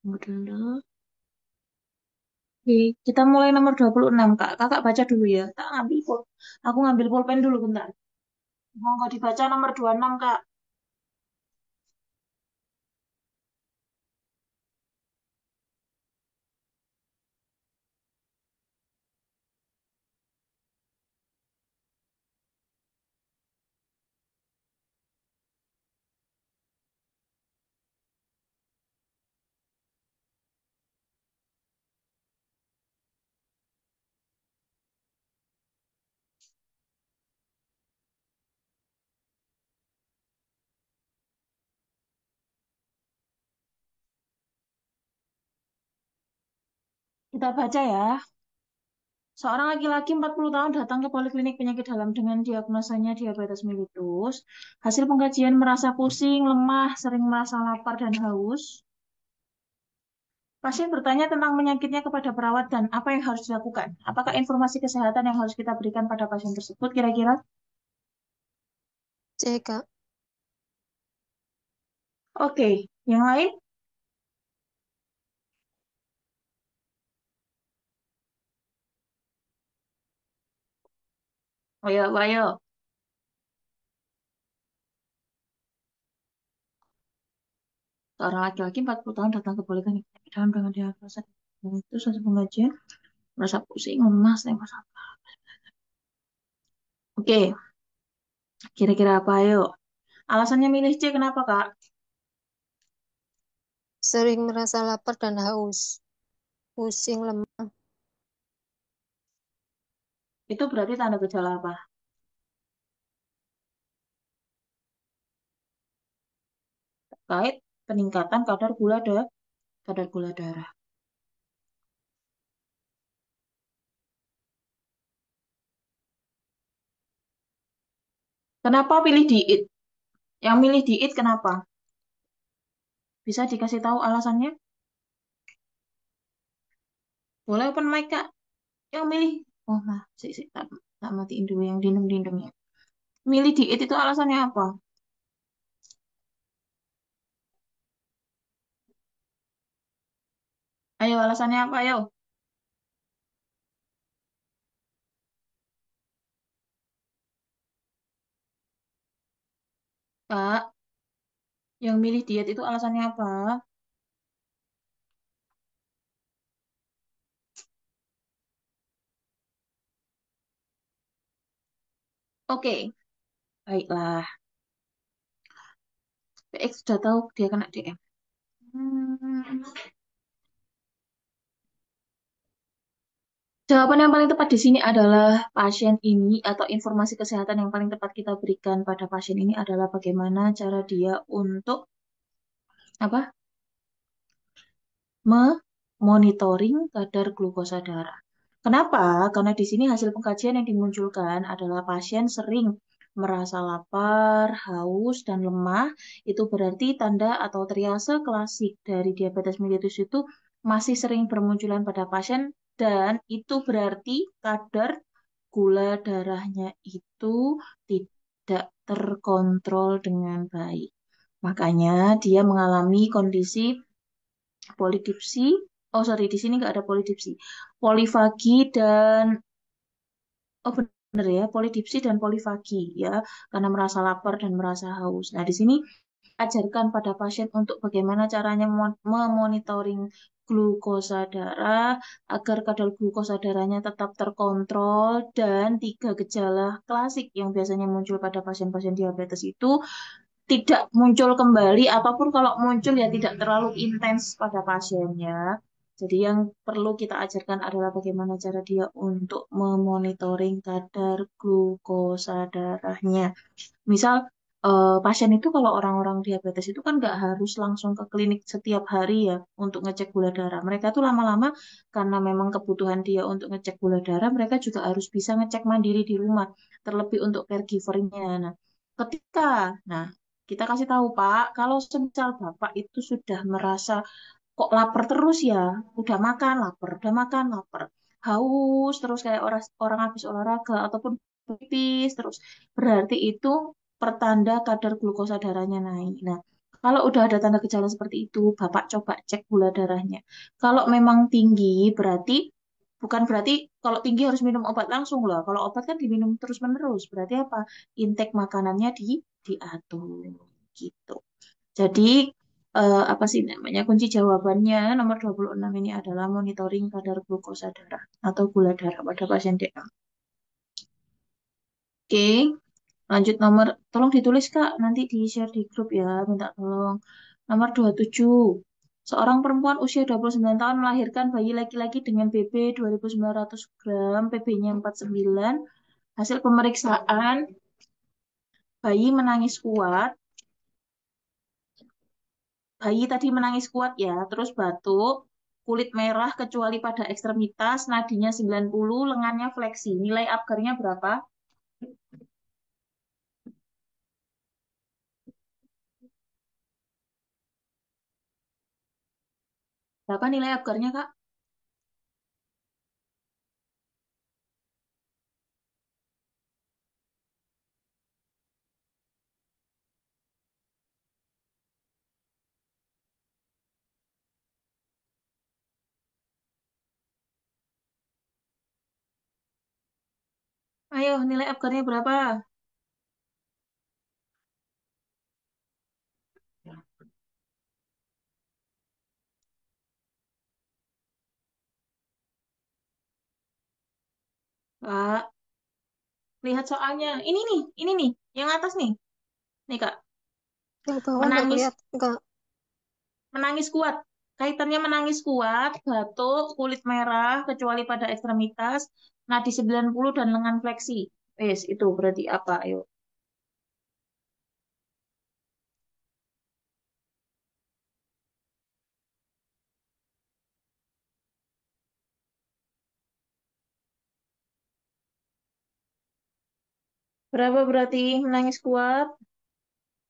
Tunggu dulu. Oke, kita mulai nomor 26, Kak. Kakak baca dulu ya. Aku ngambil pulpen dulu bentar. Mau nggak dibaca nomor 26, Kak? Kita baca ya. Seorang laki-laki 40 tahun datang ke poliklinik penyakit dalam dengan diagnosanya diabetes mellitus. Hasil pengkajian merasa pusing, lemah, sering merasa lapar dan haus. Pasien bertanya tentang penyakitnya kepada perawat dan apa yang harus dilakukan. Apakah informasi kesehatan yang harus kita berikan pada pasien tersebut kira-kira? C, Kak. Oke, yang lain? Ayo, ayo. Seorang laki-laki 40 tahun datang ke poliklinik penyakit dalam dengan diagnosa itu suatu pengajian merasa pusing, lemas, dan masalah. Oke, kira-kira apa? Ayo. Alasannya milih C kenapa, Kak? Sering merasa lapar dan haus. Pusing, lemah. Itu berarti tanda gejala apa? Terkait peningkatan kadar gula darah. Kenapa pilih diet? Yang milih diet kenapa? Bisa dikasih tahu alasannya? Boleh open mic, Kak. Yang milih, oh nah, tak matiin dulu yang dinding-dindingnya. Milih diet itu alasannya apa? Ayo, alasannya apa? Ayo, Kak. Yang milih diet itu alasannya apa? Oke, baiklah. PX sudah tahu dia kena DM. Hmm. Jawaban yang paling tepat di sini adalah pasien ini atau informasi kesehatan yang paling tepat kita berikan pada pasien ini adalah bagaimana cara dia untuk apa? Memonitoring kadar glukosa darah. Kenapa? Karena di sini hasil pengkajian yang dimunculkan adalah pasien sering merasa lapar, haus, dan lemah. Itu berarti tanda atau triase klasik dari diabetes mellitus itu masih sering bermunculan pada pasien dan itu berarti kadar gula darahnya itu tidak terkontrol dengan baik. Makanya dia mengalami kondisi polidipsi. Oh sorry, di sini nggak ada polidipsi. Polifagi dan oh benar ya, polidipsi dan polifagi ya, karena merasa lapar dan merasa haus. Nah, di sini ajarkan pada pasien untuk bagaimana caranya memonitoring glukosa darah agar kadar glukosa darahnya tetap terkontrol dan tiga gejala klasik yang biasanya muncul pada pasien-pasien diabetes itu tidak muncul kembali ataupun kalau muncul ya tidak terlalu intens pada pasiennya. Jadi yang perlu kita ajarkan adalah bagaimana cara dia untuk memonitoring kadar glukosa darahnya. Misal pasien itu kalau orang-orang diabetes itu kan nggak harus langsung ke klinik setiap hari ya untuk ngecek gula darah. Mereka tuh lama-lama karena memang kebutuhan dia untuk ngecek gula darah, mereka juga harus bisa ngecek mandiri di rumah, terlebih untuk caregivernya. Nah, ketika, nah kita kasih tahu Pak, kalau semisal Bapak itu sudah merasa kok lapar terus ya, udah makan lapar, haus terus kayak orang orang habis olahraga ataupun pipis terus, berarti itu pertanda kadar glukosa darahnya naik. Nah, Kalau udah ada tanda gejala seperti itu, Bapak coba cek gula darahnya. Kalau memang tinggi, berarti bukan berarti kalau tinggi harus minum obat langsung loh. Kalau obat kan diminum terus-menerus. Berarti apa? Intake makanannya diatur gitu. Jadi apa sih namanya? Kunci jawabannya nomor 26 ini adalah monitoring kadar glukosa darah atau gula darah pada pasien DM. Oke, lanjut nomor, tolong ditulis Kak, nanti di-share di grup ya, minta tolong. Nomor 27, seorang perempuan usia 29 tahun melahirkan bayi laki-laki dengan BB 2.900 gram, PB-nya 49. Hasil pemeriksaan, bayi menangis kuat, bayi tadi menangis kuat ya, terus batuk, kulit merah kecuali pada ekstremitas, nadinya 90, lengannya fleksi. Nilai Apgarnya berapa? Berapa nilai Apgarnya Kak? Ayo, nilai Apgarnya berapa? Kak, lihat soalnya. Ini nih, yang atas nih. Nih Kak, Yang bawah nggak menangis, kelihatan, Kak. menangis kuat. Kaitannya menangis kuat, batuk, kulit merah, kecuali pada ekstremitas, nadi 90 dan lengan fleksi. Wes, itu berarti apa? Ayo. Berapa berarti menangis kuat?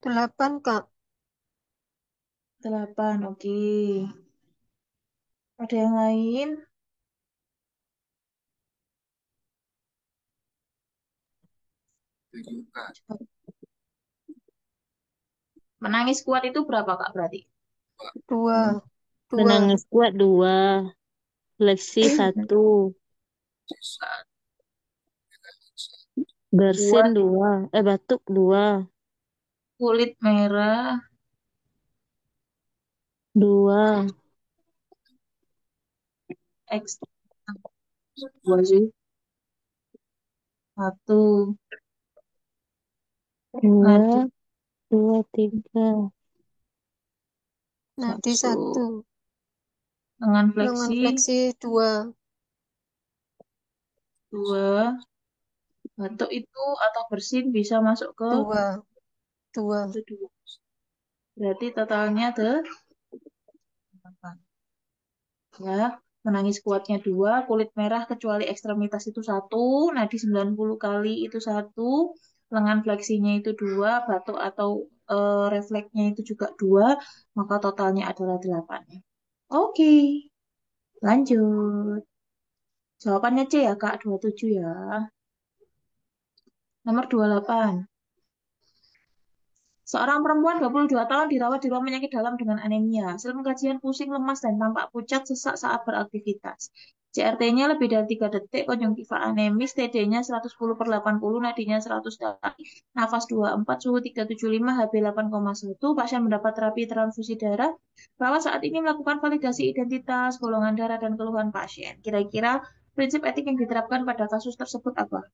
8, Kak. 8, oke. Ada yang lain? Coba. Menangis kuat itu berapa Kak berarti? 2. 2. Menangis kuat dua, fleksi satu, bersin Kuat, dua, batuk dua, kulit merah, dua, X, dua sih. Satu, nadi dua, dua, tiga, Nadi satu, 1. lengan Lengan fleksi fleksi 2. dua, batuk itu atau bersin bisa masuk ke 2. 2. itu dua. Berarti totalnya delapan. Ya, menangis kuatnya dua, kulit merah kecuali ekstremitas itu satu, nadi 90 kali itu satu, lengan fleksinya itu dua, batuk atau refleksnya itu juga dua, maka totalnya adalah delapan. Oke, lanjut. Jawabannya C ya Kak, 27 ya. Nomor 28. Seorang perempuan 22 tahun dirawat di ruang penyakit dalam dengan anemia. Hasil pengkajian pusing, lemas, dan tampak pucat sesak saat beraktivitas. CRT-nya lebih dari 3 detik, konjungtiva anemis, TD-nya 110 per 80, nadinya 100 kali, nafas 24, suhu 375, HB 8,1, pasien mendapat terapi transfusi darah. Perawat saat ini melakukan validasi identitas, golongan darah, dan keluhan pasien. Kira-kira prinsip etik yang diterapkan pada kasus tersebut apa?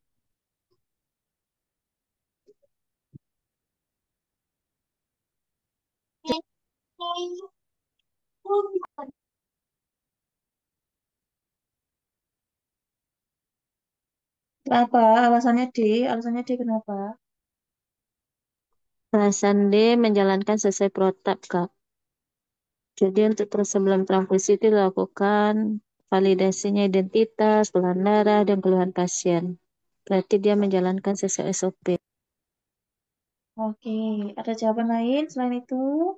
Kenapa? Alasannya D. Alasannya D kenapa? alasan D menjalankan sesuai protap, Kak. Jadi untuk terus sebelum transfusi itu dilakukan validasinya identitas, keluhan darah, dan keluhan pasien. Berarti dia menjalankan sesuai SOP. Oke, ada jawaban lain selain itu?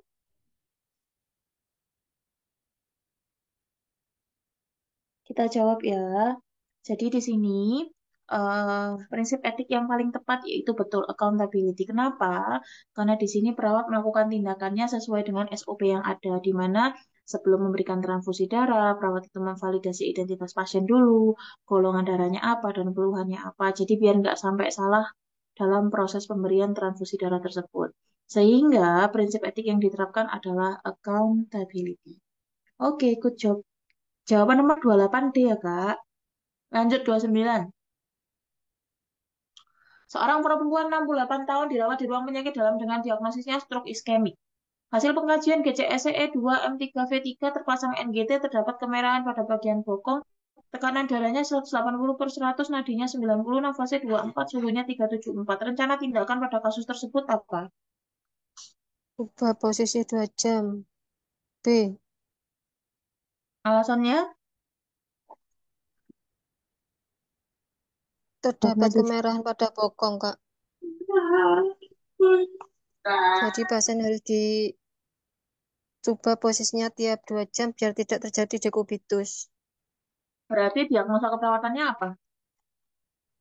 Kita jawab ya. Jadi di sini prinsip etik yang paling tepat yaitu betul accountability. Kenapa? Karena di sini perawat melakukan tindakannya sesuai dengan SOP yang ada, di mana sebelum memberikan transfusi darah, perawat itu memvalidasi identitas pasien dulu, golongan darahnya apa, dan keluhannya apa. Jadi biar nggak sampai salah dalam proses pemberian transfusi darah tersebut. Sehingga prinsip etik yang diterapkan adalah accountability. Oke, good job. Jawaban nomor 28D ya, Kak. Lanjut 29. Seorang perempuan 68 tahun dirawat di ruang penyakit dalam dengan diagnosisnya stroke iskemik. Hasil pengkajian GCSE2M3V3 terpasang NGT terdapat kemerahan pada bagian bokong, tekanan darahnya 180/100, nadinya 90, nafasnya 24, suhunya 374. Rencana tindakan pada kasus tersebut apa? Ubah posisi 2 jam. B. Alasannya? Terdapat kemerahan pada bokong, Kak. Jadi pasien harus dirubah posisinya tiap 2 jam biar tidak terjadi dekubitus. Berarti diagnosa keperawatannya apa?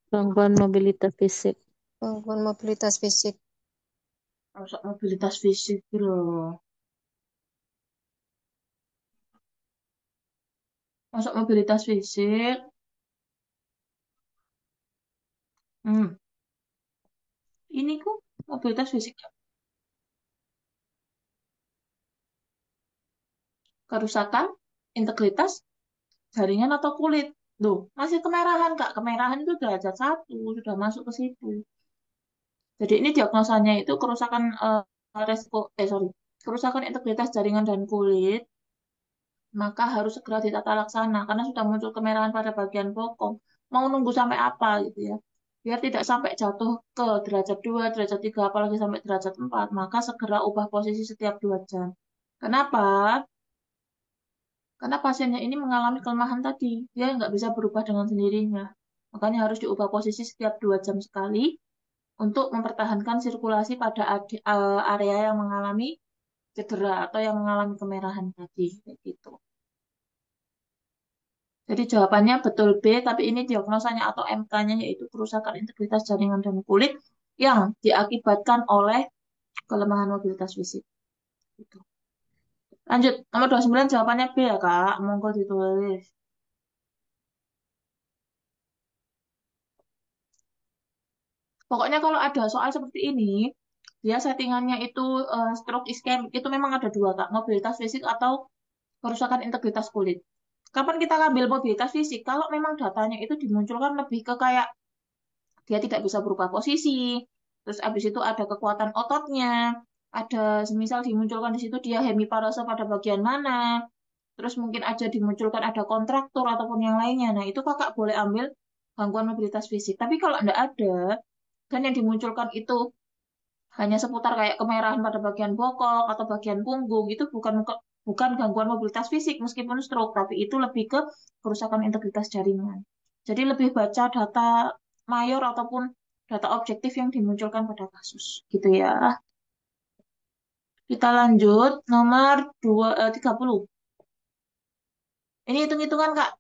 Gangguan mobilitas fisik. Gangguan mobilitas fisik. Masuk mobilitas fisik loh. Masuk mobilitas fisik. Hmm, ini kok mobilitas fisik. Kerusakan, integritas, jaringan atau kulit. Loh, masih kemerahan, Kak. Kemerahan itu derajat 1, sudah masuk ke situ. Jadi ini diagnosanya itu kerusakan resiko, sorry, kerusakan integritas jaringan dan kulit, maka harus segera ditata laksana karena sudah muncul kemerahan pada bagian bokong. Mau nunggu sampai apa gitu ya? Biar tidak sampai jatuh ke derajat 2, derajat 3, apalagi sampai derajat 4, maka segera ubah posisi setiap 2 jam. Kenapa? Karena pasiennya ini mengalami kelemahan tadi, dia nggak bisa berubah dengan sendirinya. Makanya harus diubah posisi setiap 2 jam sekali untuk mempertahankan sirkulasi pada area yang mengalami cedera atau yang mengalami kemerahan tadi. Kayak gitu. Jadi jawabannya betul B, tapi ini diagnosanya atau MK-nya yaitu kerusakan integritas jaringan dan kulit yang diakibatkan oleh kelemahan mobilitas fisik. Gitu. Lanjut, nomor 29 jawabannya B ya Kak, monggo ditulis. Pokoknya kalau ada soal seperti ini, dia settingannya itu stroke iskemik, itu memang ada dua Kak, mobilitas fisik atau kerusakan integritas kulit. Kapan kita ngambil mobilitas fisik? Kalau memang datanya itu dimunculkan lebih ke kayak dia tidak bisa berubah posisi, terus abis itu ada kekuatan ototnya, ada semisal dimunculkan di situ dia hemiparese pada bagian mana, terus mungkin aja dimunculkan ada kontraktur ataupun yang lainnya. Nah, itu kakak boleh ambil gangguan mobilitas fisik. Tapi kalau enggak ada, dan yang dimunculkan itu hanya seputar kayak kemerahan pada bagian bokong atau bagian punggung, itu bukan gangguan mobilitas fisik meskipun stroke, tapi itu lebih ke kerusakan integritas jaringan. Jadi lebih baca data mayor ataupun data objektif yang dimunculkan pada kasus, gitu ya. Kita lanjut nomor 30. Ini hitung-hitungan Kak.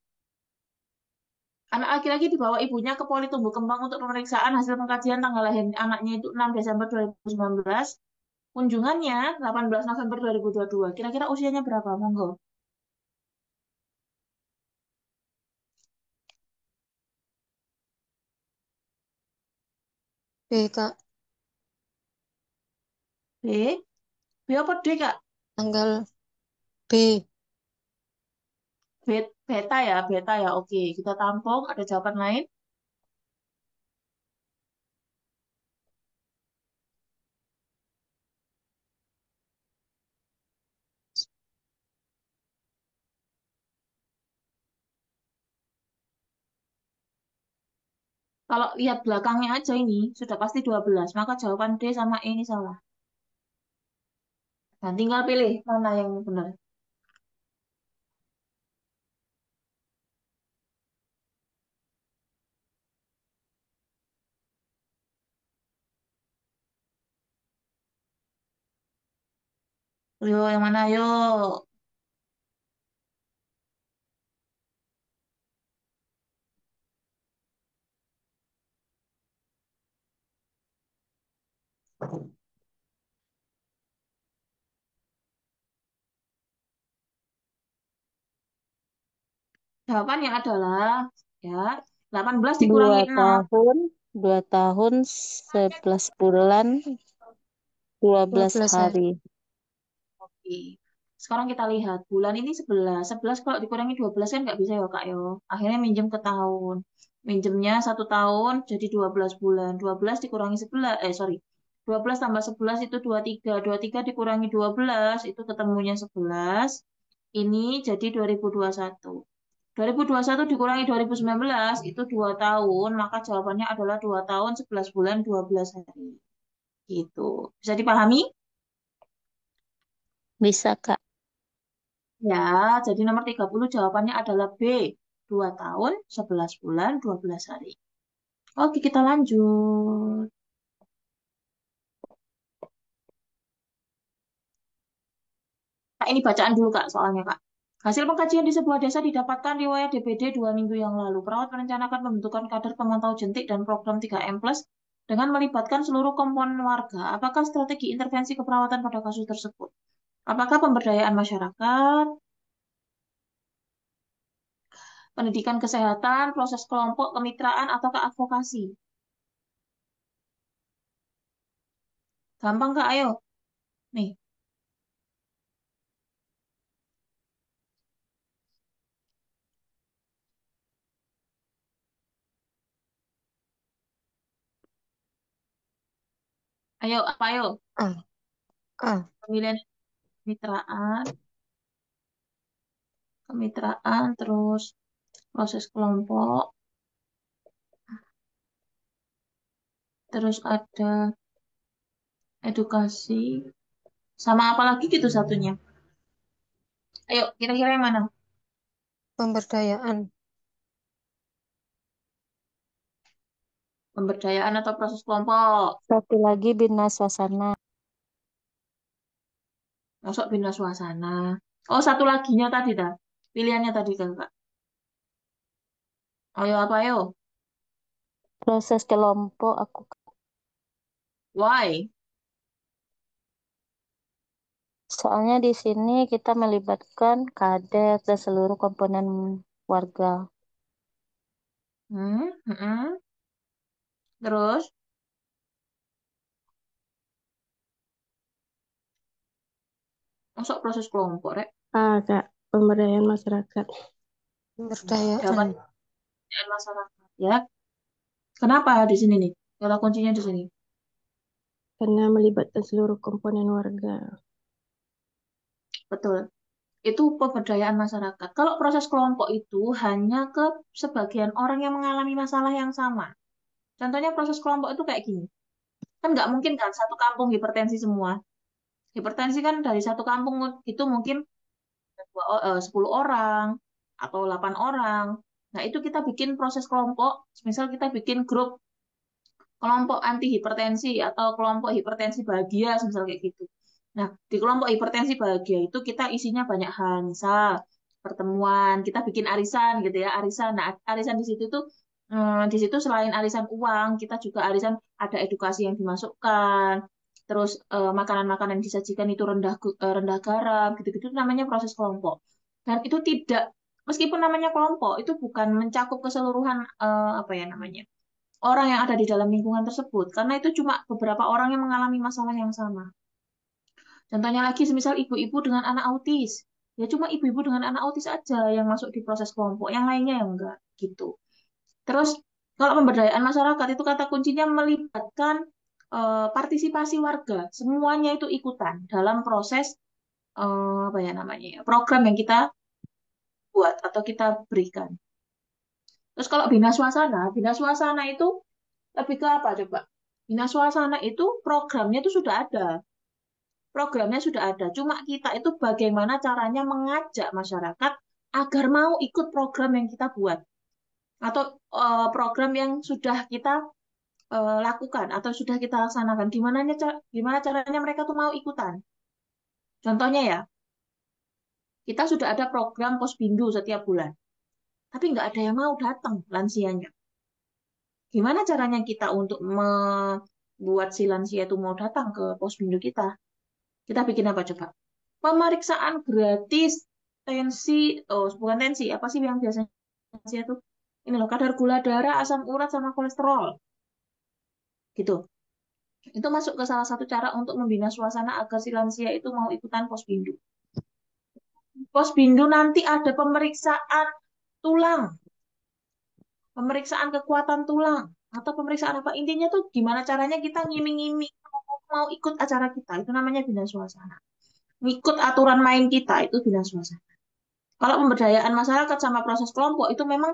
Anak laki-laki dibawa ibunya ke poli tumbuh kembang untuk pemeriksaan hasil pengkajian tanggal lahir anaknya itu 6 Desember 2019. Kunjungannya 18 November 2022. Kira-kira usianya berapa? Monggo. B, Kak. B. B apa D, Kak? Tanggal B. Beta ya, beta ya. Oke, kita tampung. Ada jawaban lain? Kalau lihat belakangnya aja ini, sudah pasti 12. Maka jawaban D sama E ini salah. Dan tinggal pilih mana yang benar. Yo, yang mana? Yuk. Jawabannya adalah ya 18 Dua dikurangi 6. tahun, 2 tahun, 11 bulan, 12 12 hari. hari. Oke. Sekarang kita lihat bulan ini 11. 11 kalau dikurangi 12 kan nggak bisa ya Kak yo. Akhirnya minjem ke tahun. Minjemnya 1 tahun jadi 12 bulan. 12 dikurangi 11. Sorry. 12 tambah 11 itu 23. 23 dikurangi 12 itu ketemunya 11. Ini jadi 2021. 2021 dikurangi 2019 itu 2 tahun. Maka jawabannya adalah 2 tahun 11 bulan 12 hari. Gitu. Bisa dipahami? Bisa, Kak. Ya, jadi nomor 30 jawabannya adalah B. 2 tahun, 11 bulan, 12 hari. Oke, kita lanjut. Kak, ini bacaan dulu, Kak, soalnya, Kak. Hasil pengkajian di sebuah desa didapatkan riwayat DPD 2 minggu yang lalu. Perawat merencanakan pembentukan kader pemantau jentik dan program 3M+ dengan melibatkan seluruh komponen warga. Apakah strategi intervensi keperawatan pada kasus tersebut? Apakah pemberdayaan masyarakat, pendidikan kesehatan, proses kelompok, kemitraan, atau keadvokasi? Gampang, Kak, ayo. Nih, ayo, apa ayo? A. A. Pemilihan kemitraan, kemitraan, terus proses kelompok, terus ada edukasi, sama apa lagi gitu satunya. Ayo, kira-kira yang mana? Pemberdayaan. Pemberdayaan atau proses kelompok? Satu lagi bina suasana. Masuk bina suasana. Oh, satu laginya tadi dah. Pilihannya tadi kan, Kak. Ayo, apa ayo? Proses kelompok aku. Why? Soalnya di sini kita melibatkan kader dan seluruh komponen warga. Hmm. Terus, masuk proses kelompok, Rek. Ah, Kak, pemberdayaan masyarakat. Pemberdayaan. Jawaban pemberdayaan masyarakat. Ya, kenapa di sini nih? Kata kuncinya di sini. Karena melibatkan seluruh komponen warga. Betul. Itu pemberdayaan masyarakat. Kalau proses kelompok itu hanya ke sebagian orang yang mengalami masalah yang sama. Contohnya proses kelompok itu kayak gini. Kan nggak mungkin kan satu kampung hipertensi semua. Hipertensi kan dari satu kampung itu mungkin 10 orang atau 8 orang. Nah, itu kita bikin proses kelompok. Misal kita bikin grup kelompok anti hipertensi atau kelompok hipertensi bahagia, misal kayak gitu. Nah, di kelompok hipertensi bahagia itu kita isinya banyak hal, misal pertemuan, kita bikin arisan gitu ya, arisan. Nah, arisan di situ tuh di situ selain arisan uang, kita juga arisan ada edukasi yang dimasukkan, terus makanan-makanan yang disajikan itu rendah garam, gitu-gitu itu namanya proses kelompok. Dan itu tidak, meskipun namanya kelompok, itu bukan mencakup keseluruhan apa ya namanya orang yang ada di dalam lingkungan tersebut, karena itu cuma beberapa orang yang mengalami masalah yang sama. Contohnya lagi, semisal ibu-ibu dengan anak autis, ya cuma ibu-ibu dengan anak autis aja yang masuk di proses kelompok, yang lainnya yang enggak, gitu. Terus, kalau pemberdayaan masyarakat itu kata kuncinya melibatkan partisipasi warga, semuanya itu ikutan dalam proses apa ya namanya ya, program yang kita buat atau kita berikan. Terus kalau bina suasana itu lebih ke apa coba? Bina suasana itu programnya itu sudah ada. Programnya sudah ada. Cuma kita itu bagaimana caranya mengajak masyarakat agar mau ikut program yang kita buat. Atau program yang sudah kita lakukan atau sudah kita laksanakan. Gimana caranya mereka tuh mau ikutan. Contohnya ya, kita sudah ada program Posbindu setiap bulan. Tapi nggak ada yang mau datang lansianya. Gimana caranya kita untuk membuat si lansia itu mau datang ke Posbindu kita? Kita bikin apa coba? Pemeriksaan gratis tensi, oh bukan tensi, apa sih yang biasanya Lansia tuh ini loh kadar gula darah, asam urat sama kolesterol gitu. Itu masuk ke salah satu cara untuk membina suasana agar si lansia itu mau ikutan posbindu. Posbindu nanti ada pemeriksaan tulang, pemeriksaan kekuatan tulang, atau pemeriksaan apa. Intinya tuh gimana caranya kita ngiming-ngiming mau ikut acara kita. Itu namanya bina suasana. Ngikut aturan main kita itu bina suasana. Kalau pemberdayaan masyarakat sama proses kelompok itu memang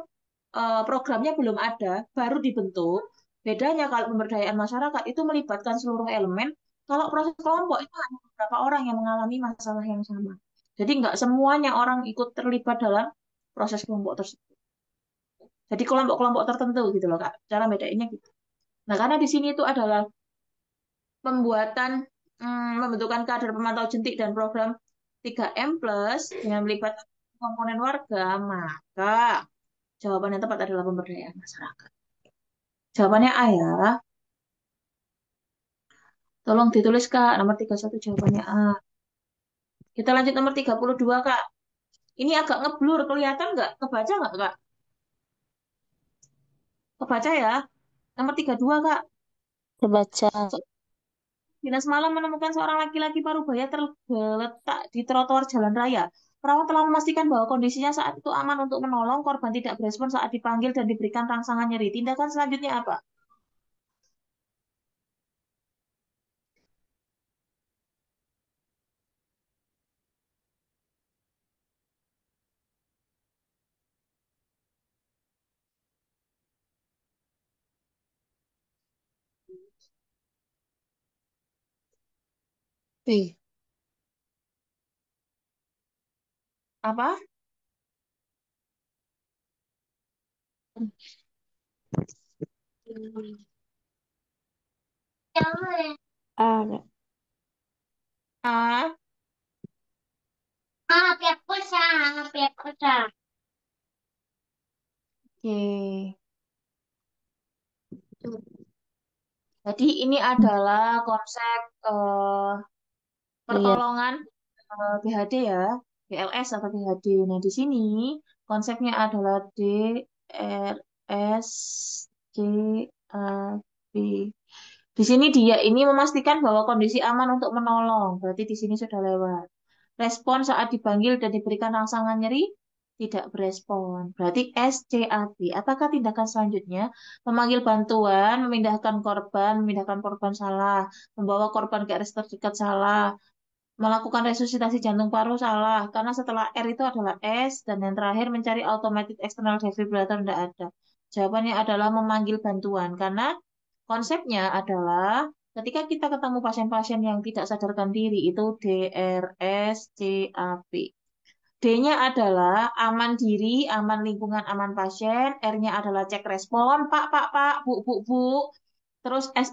programnya belum ada, baru dibentuk. Bedanya kalau pemberdayaan masyarakat itu melibatkan seluruh elemen, kalau proses kelompok itu hanya beberapa orang yang mengalami masalah yang sama. Jadi nggak semuanya orang ikut terlibat dalam proses kelompok tersebut. Jadi kelompok-kelompok tertentu gitu loh Kak. Cara bedainnya gitu. Nah, karena di sini itu adalah pembuatan pembentukan kader pemantau jentik dan program 3M plus dengan melibatkan komponen warga, maka jawaban yang tepat adalah pemberdayaan masyarakat. Jawabannya A ya. Tolong ditulis Kak, nomor 31 jawabannya A. Kita lanjut nomor 32 Kak. Ini agak ngeblur, kelihatan nggak? Kebaca nggak Kak? Kebaca ya. Nomor 32 Kak. Terbaca. Dinas Malam menemukan seorang laki-laki parubaya tergeletak di trotoar jalan raya. Perawat telah memastikan bahwa kondisinya saat itu aman untuk menolong. Korban tidak berespon saat dipanggil dan diberikan rangsangan nyeri. Tindakan selanjutnya apa? B. Apa? A. A. Oke. Jadi ini adalah konsep Iya. pertolongan BHD ya, BLS atau BHD. Nah, di sini konsepnya adalah D, R, S, C, A, B. Di sini dia ini memastikan bahwa kondisi aman untuk menolong. Berarti di sini sudah lewat. Respon saat dipanggil dan diberikan rangsangan nyeri, tidak berespon. Berarti SCAB. Apakah tindakan selanjutnya? Memanggil bantuan, memindahkan korban salah, membawa korban ke RS terdekat salah, melakukan resusitasi jantung paru salah, karena setelah R itu adalah S, dan yang terakhir mencari automatic external defibrillator tidak ada. Jawabannya adalah memanggil bantuan, karena konsepnya adalah ketika kita ketemu pasien-pasien yang tidak sadarkan diri, itu DRSCAP. D-nya adalah aman diri, aman lingkungan, aman pasien. R-nya adalah cek respon, Pak, Bu, Bu, Bu. Terus S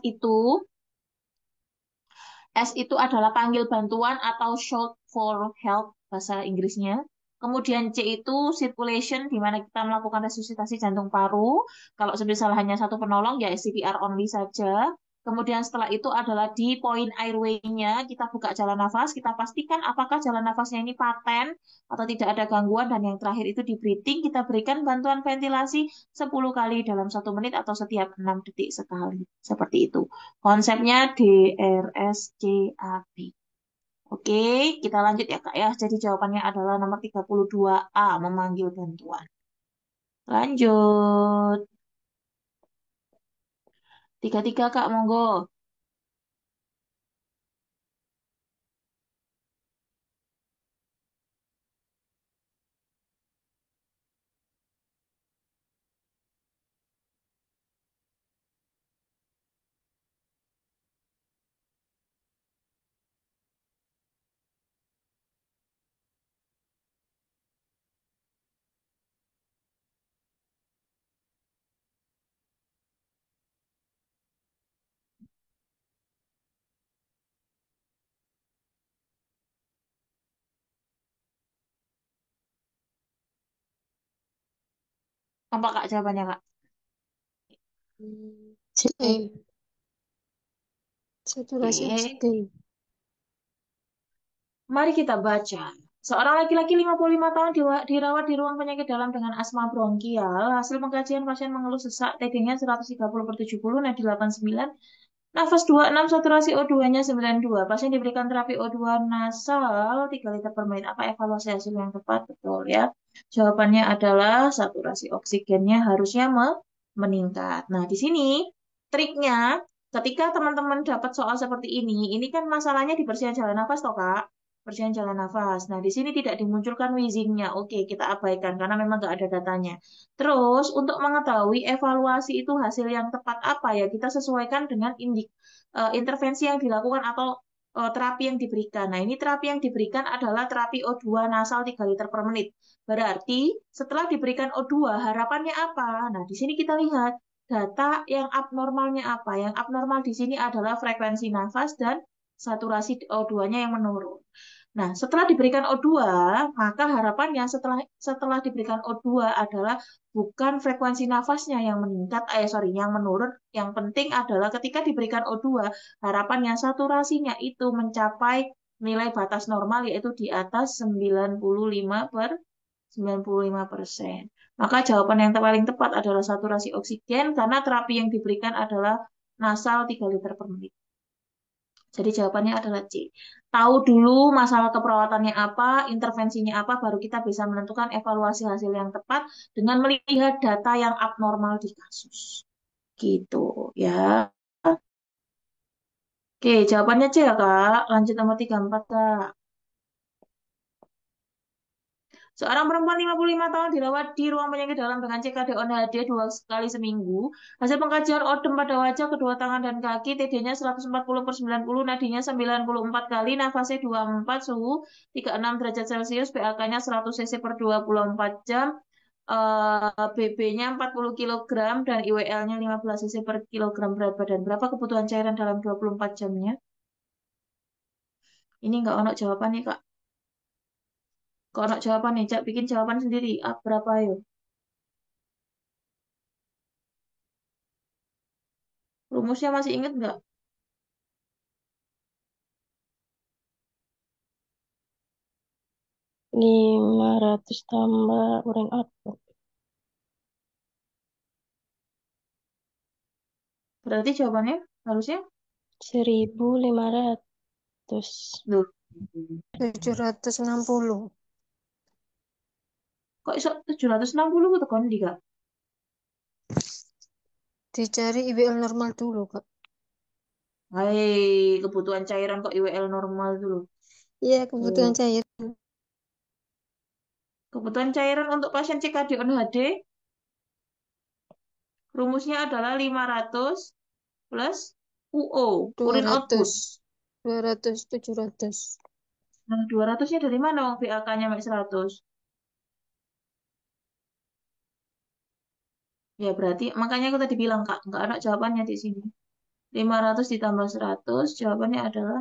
itu adalah panggil bantuan atau shout for help bahasa Inggrisnya. Kemudian C itu circulation di mana kita melakukan resusitasi jantung paru. Kalau semisal hanya satu penolong ya CPR only saja. Kemudian setelah itu adalah di poin airway-nya kita buka jalan nafas, kita pastikan apakah jalan nafasnya ini paten atau tidak ada gangguan dan yang terakhir itu di breathing kita berikan bantuan ventilasi 10 kali dalam 1 menit atau setiap 6 detik sekali. Seperti itu. Konsepnya DRSCAB. Oke, kita lanjut ya Kak ya. Jadi jawabannya adalah nomor 32A, memanggil bantuan. Lanjut. 33 Kak, monggo. Apa Kak jawabannya Kak? C. E. Saturasi Oke, oksigen. mari kita baca. Seorang laki-laki 55 tahun dirawat di ruang penyakit dalam dengan asma bronkial. Hasil pengkajian pasien mengeluh sesak, TG-nya 130/70, nadi 89, nafas 26, saturasi O2-nya 92. Pasien diberikan terapi O2 nasal 3 liter per menit. Apa evaluasi hasil yang tepat? Betul ya. Jawabannya adalah saturasi oksigennya harusnya meningkat. Nah, di sini triknya ketika teman-teman dapat soal seperti ini kan masalahnya di persiapan jalan nafas toh, Kak. Persiapan jalan nafas. Nah, di sini tidak dimunculkan wheezingnya. Oke, kita abaikan karena memang nggak ada datanya. Terus, untuk mengetahui evaluasi itu hasil yang tepat apa ya, kita sesuaikan dengan intervensi yang dilakukan atau terapi yang diberikan. Nah, ini terapi yang diberikan adalah terapi O2 nasal 3 liter per menit. Berarti setelah diberikan O2, harapannya apa? Nah, di sini kita lihat data yang abnormalnya apa. Yang abnormal di sini adalah frekuensi nafas dan saturasi O2-nya yang menurun. Nah, setelah diberikan O2, maka harapannya setelah diberikan O2 adalah bukan frekuensi nafasnya yang meningkat, yang menurun. Yang penting adalah ketika diberikan O2, harapannya saturasinya itu mencapai nilai batas normal yaitu di atas 95%. Maka jawaban yang paling tepat adalah saturasi oksigen karena terapi yang diberikan adalah nasal 3 liter per menit. Jadi jawabannya adalah C. Tahu dulu masalah keperawatannya apa, intervensinya apa, baru kita bisa menentukan evaluasi hasil yang tepat dengan melihat data yang abnormal di kasus. Gitu ya. Oke, jawabannya C ya, Kak. Lanjut nomor 34, Kak. Seorang perempuan 55 tahun dirawat di ruang penyakit dalam dengan CKD on HD 2 kali seminggu. Hasil pengkajian odem pada wajah, kedua tangan, dan kaki. TD-nya 140/90, nadinya 94 kali, nafasnya 24, suhu 36 derajat Celcius, PAK-nya 100 cc per 24 jam, BB-nya 40 kilogram, dan IWL-nya 15 cc per kilogram berat badan. Berapa kebutuhan cairan dalam 24 jamnya? Ini nggak ono jawaban nih, Kak. Kalau ono jawaban nih, Cak, bikin jawaban sendiri. Berapa ayo? Rumusnya masih inget nggak? 500 tambah urin output. Berarti jawabannya harusnya 1.500. loh. 760. Kok iso 760 ku tekan ndi, Kak? Dicari IWL normal dulu, Kak. Hai, kebutuhan cairan kok IWL normal dulu. Iya, kebutuhan Oh. cair. Kebutuhan cairan untuk pasien CKD on HD rumusnya adalah 500 plus UO, urin output. 200, 700. Nah, 200-nya dari mana Wong PAK-nya 100? Ya berarti makanya aku tadi bilang, Kak, nggak ada jawabannya di sini. 500 ditambah 100, jawabannya adalah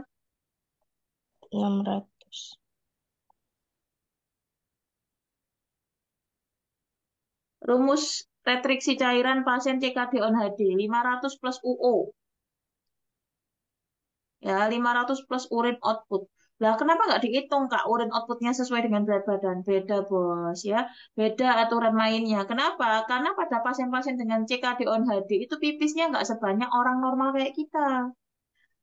600. rumus retriksi cairan pasien CKD on HD 500 plus UO. Ya, 500 plus urin output. Lah, kenapa nggak dihitung, Kak, urin outputnya sesuai dengan berat badan? Beda, Bos, ya. Beda aturan mainnya. Kenapa? Karena pada pasien-pasien dengan CKD on HD itu pipisnya nggak sebanyak orang normal kayak kita.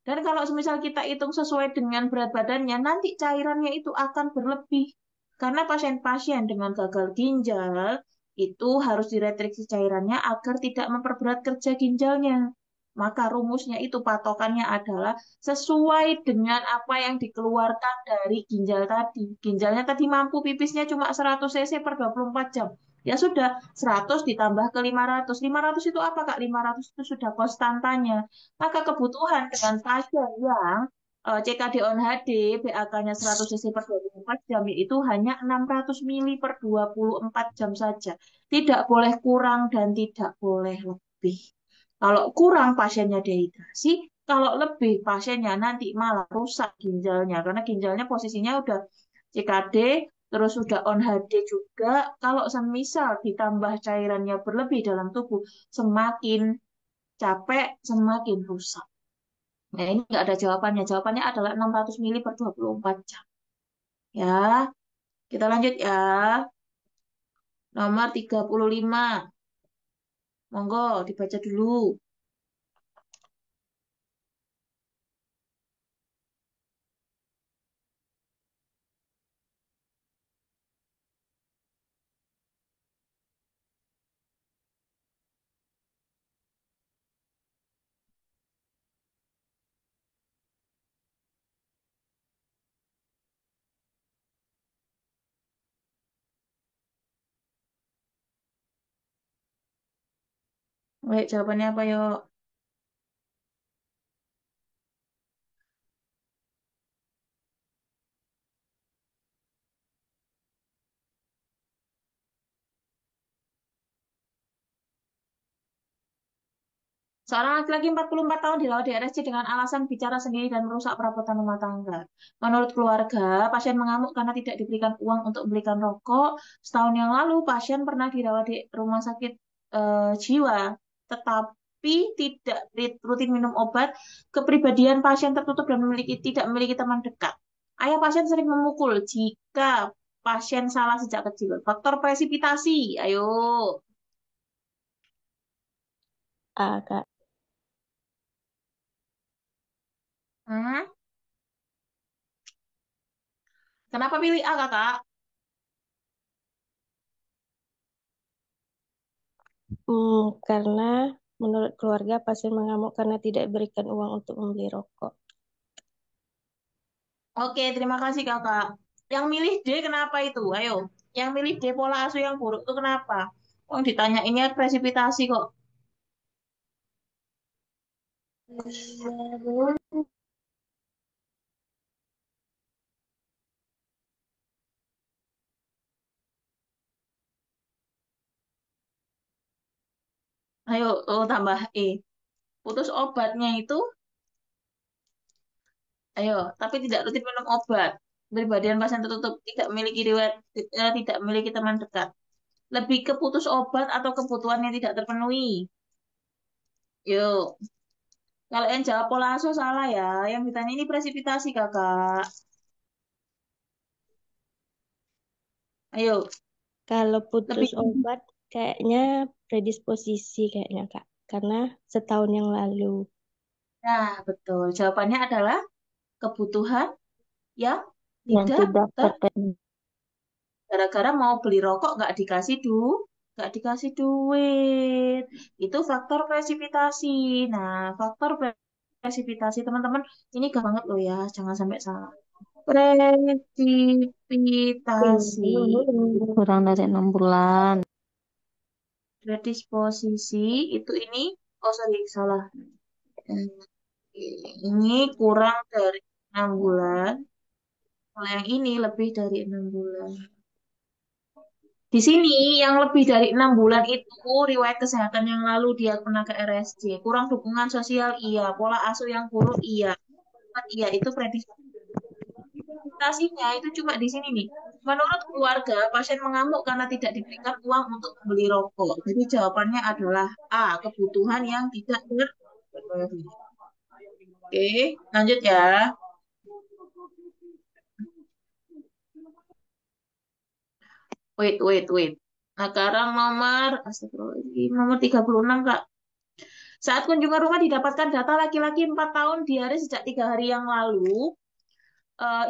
Dan kalau semisal kita hitung sesuai dengan berat badannya, nanti cairannya itu akan berlebih. Karena pasien-pasien dengan gagal ginjal itu harus diretriksi cairannya agar tidak memperberat kerja ginjalnya. Maka rumusnya itu patokannya adalah sesuai dengan apa yang dikeluarkan dari ginjal tadi. Ginjalnya tadi mampu pipisnya cuma 100 cc per 24 jam. Ya sudah, 100 ditambah ke 500. 500 itu apa, Kak? 500 itu sudah konstantanya. Maka kebutuhan dengan pasien yang CKD on HD, BAK-nya 100 cc per 24 jam, itu hanya 600 mili per 24 jam saja. Tidak boleh kurang dan tidak boleh lebih. Kalau kurang pasiennya dehidrasi, kalau lebih pasiennya nanti malah rusak ginjalnya. Karena ginjalnya posisinya udah CKD, terus sudah on HD juga. Kalau semisal ditambah cairannya berlebih dalam tubuh, semakin capek, semakin rusak. Nah, ini nggak ada jawabannya. Jawabannya adalah 600 mili per 24 jam. Ya, Kita lanjut ya. Nomor 35. Monggo dibaca dulu. Baik, jawabannya apa yuk? Seorang laki-laki 44 tahun dirawat di RSC dengan alasan bicara sendiri dan merusak perabotan rumah tangga. Menurut keluarga, pasien mengamuk karena tidak diberikan uang untuk membelikan rokok. Setahun yang lalu, pasien pernah dirawat di rumah sakit jiwa, tetapi tidak rutin minum obat. Kepribadian pasien tertutup dan tidak memiliki teman dekat. Ayah pasien sering memukul jika pasien salah sejak kecil. Faktor presipitasi, ayo. A, Kak. Hmm? Kenapa pilih A, kakak? Karena menurut keluarga pasien mengamuk karena tidak diberikan uang untuk membeli rokok. Oke, terima kasih kakak. Yang milih D kenapa itu? Ayo, yang milih D pola asuh yang buruk itu kenapa? Oh, ditanyainnya presipitasi kok. Ayo, oh, tambah E. Putus obatnya itu, ayo, tapi tidak rutin minum obat. Kepribadian pasien tertutup, tidak memiliki riwayat, tidak memiliki teman dekat. Lebih ke putus obat atau kebutuhan yang tidak terpenuhi. Yuk, kalau yang jawab pola asuh salah ya. Yang ditanya ini presipitasi kakak. Ayo, Kalau putus lebih. obat kayaknya predisposisi kayaknya Kak. Karena setahun yang lalu. Nah, betul. Jawabannya adalah kebutuhan yang Yang tidak tidak ter terpenuhi. gara-gara mau beli rokok nggak dikasih duit. Itu faktor presipitasi. Nah, faktor presipitasi teman-teman ini gampang banget loh ya, jangan sampai salah. Presipitasi, Kurang dari 6 bulan. predisposisi itu ini, oh sorry salah. Hmm, Ini kurang dari 6 bulan. Kalau yang ini lebih dari 6 bulan. Di sini yang lebih dari 6 bulan itu riwayat kesehatan yang lalu dia pernah ke RSJ. Kurang dukungan sosial, iya. Pola asuh yang buruk, iya. Iya, itu predisposisinya itu cuma di sini nih. Menurut keluarga, pasien mengamuk karena tidak diberikan uang untuk membeli rokok. Jadi jawabannya adalah A, kebutuhan yang tidak terpenuhi. Oke, lanjut ya. Wait, wait, wait. Nah, sekarang astagfirullahaladzim, nomor 36, Kak. Saat kunjungan rumah didapatkan data laki-laki 4 tahun diare sejak 3 hari yang lalu.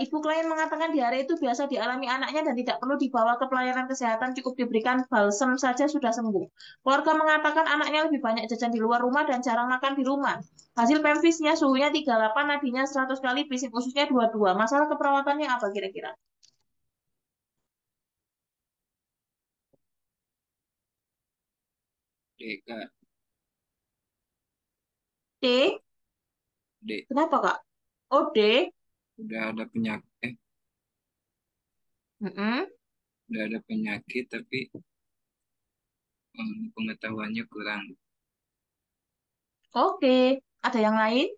Ibu klien mengatakan diare itu biasa dialami anaknya dan tidak perlu dibawa ke pelayanan kesehatan, cukup diberikan balsem saja sudah sembuh. Keluarga mengatakan anaknya lebih banyak jajan di luar rumah dan jarang makan di rumah. Hasil pemvisnya suhunya 38, nadinya 100 kali, fisik ususnya 22. Masalah keperawatannya apa kira-kira? D, Kak. D? D. Kenapa, Kak? Oh, D? Udah ada penyakit, Mm-mm. udah ada penyakit tapi pengetahuannya kurang. Oke. Ada yang lain?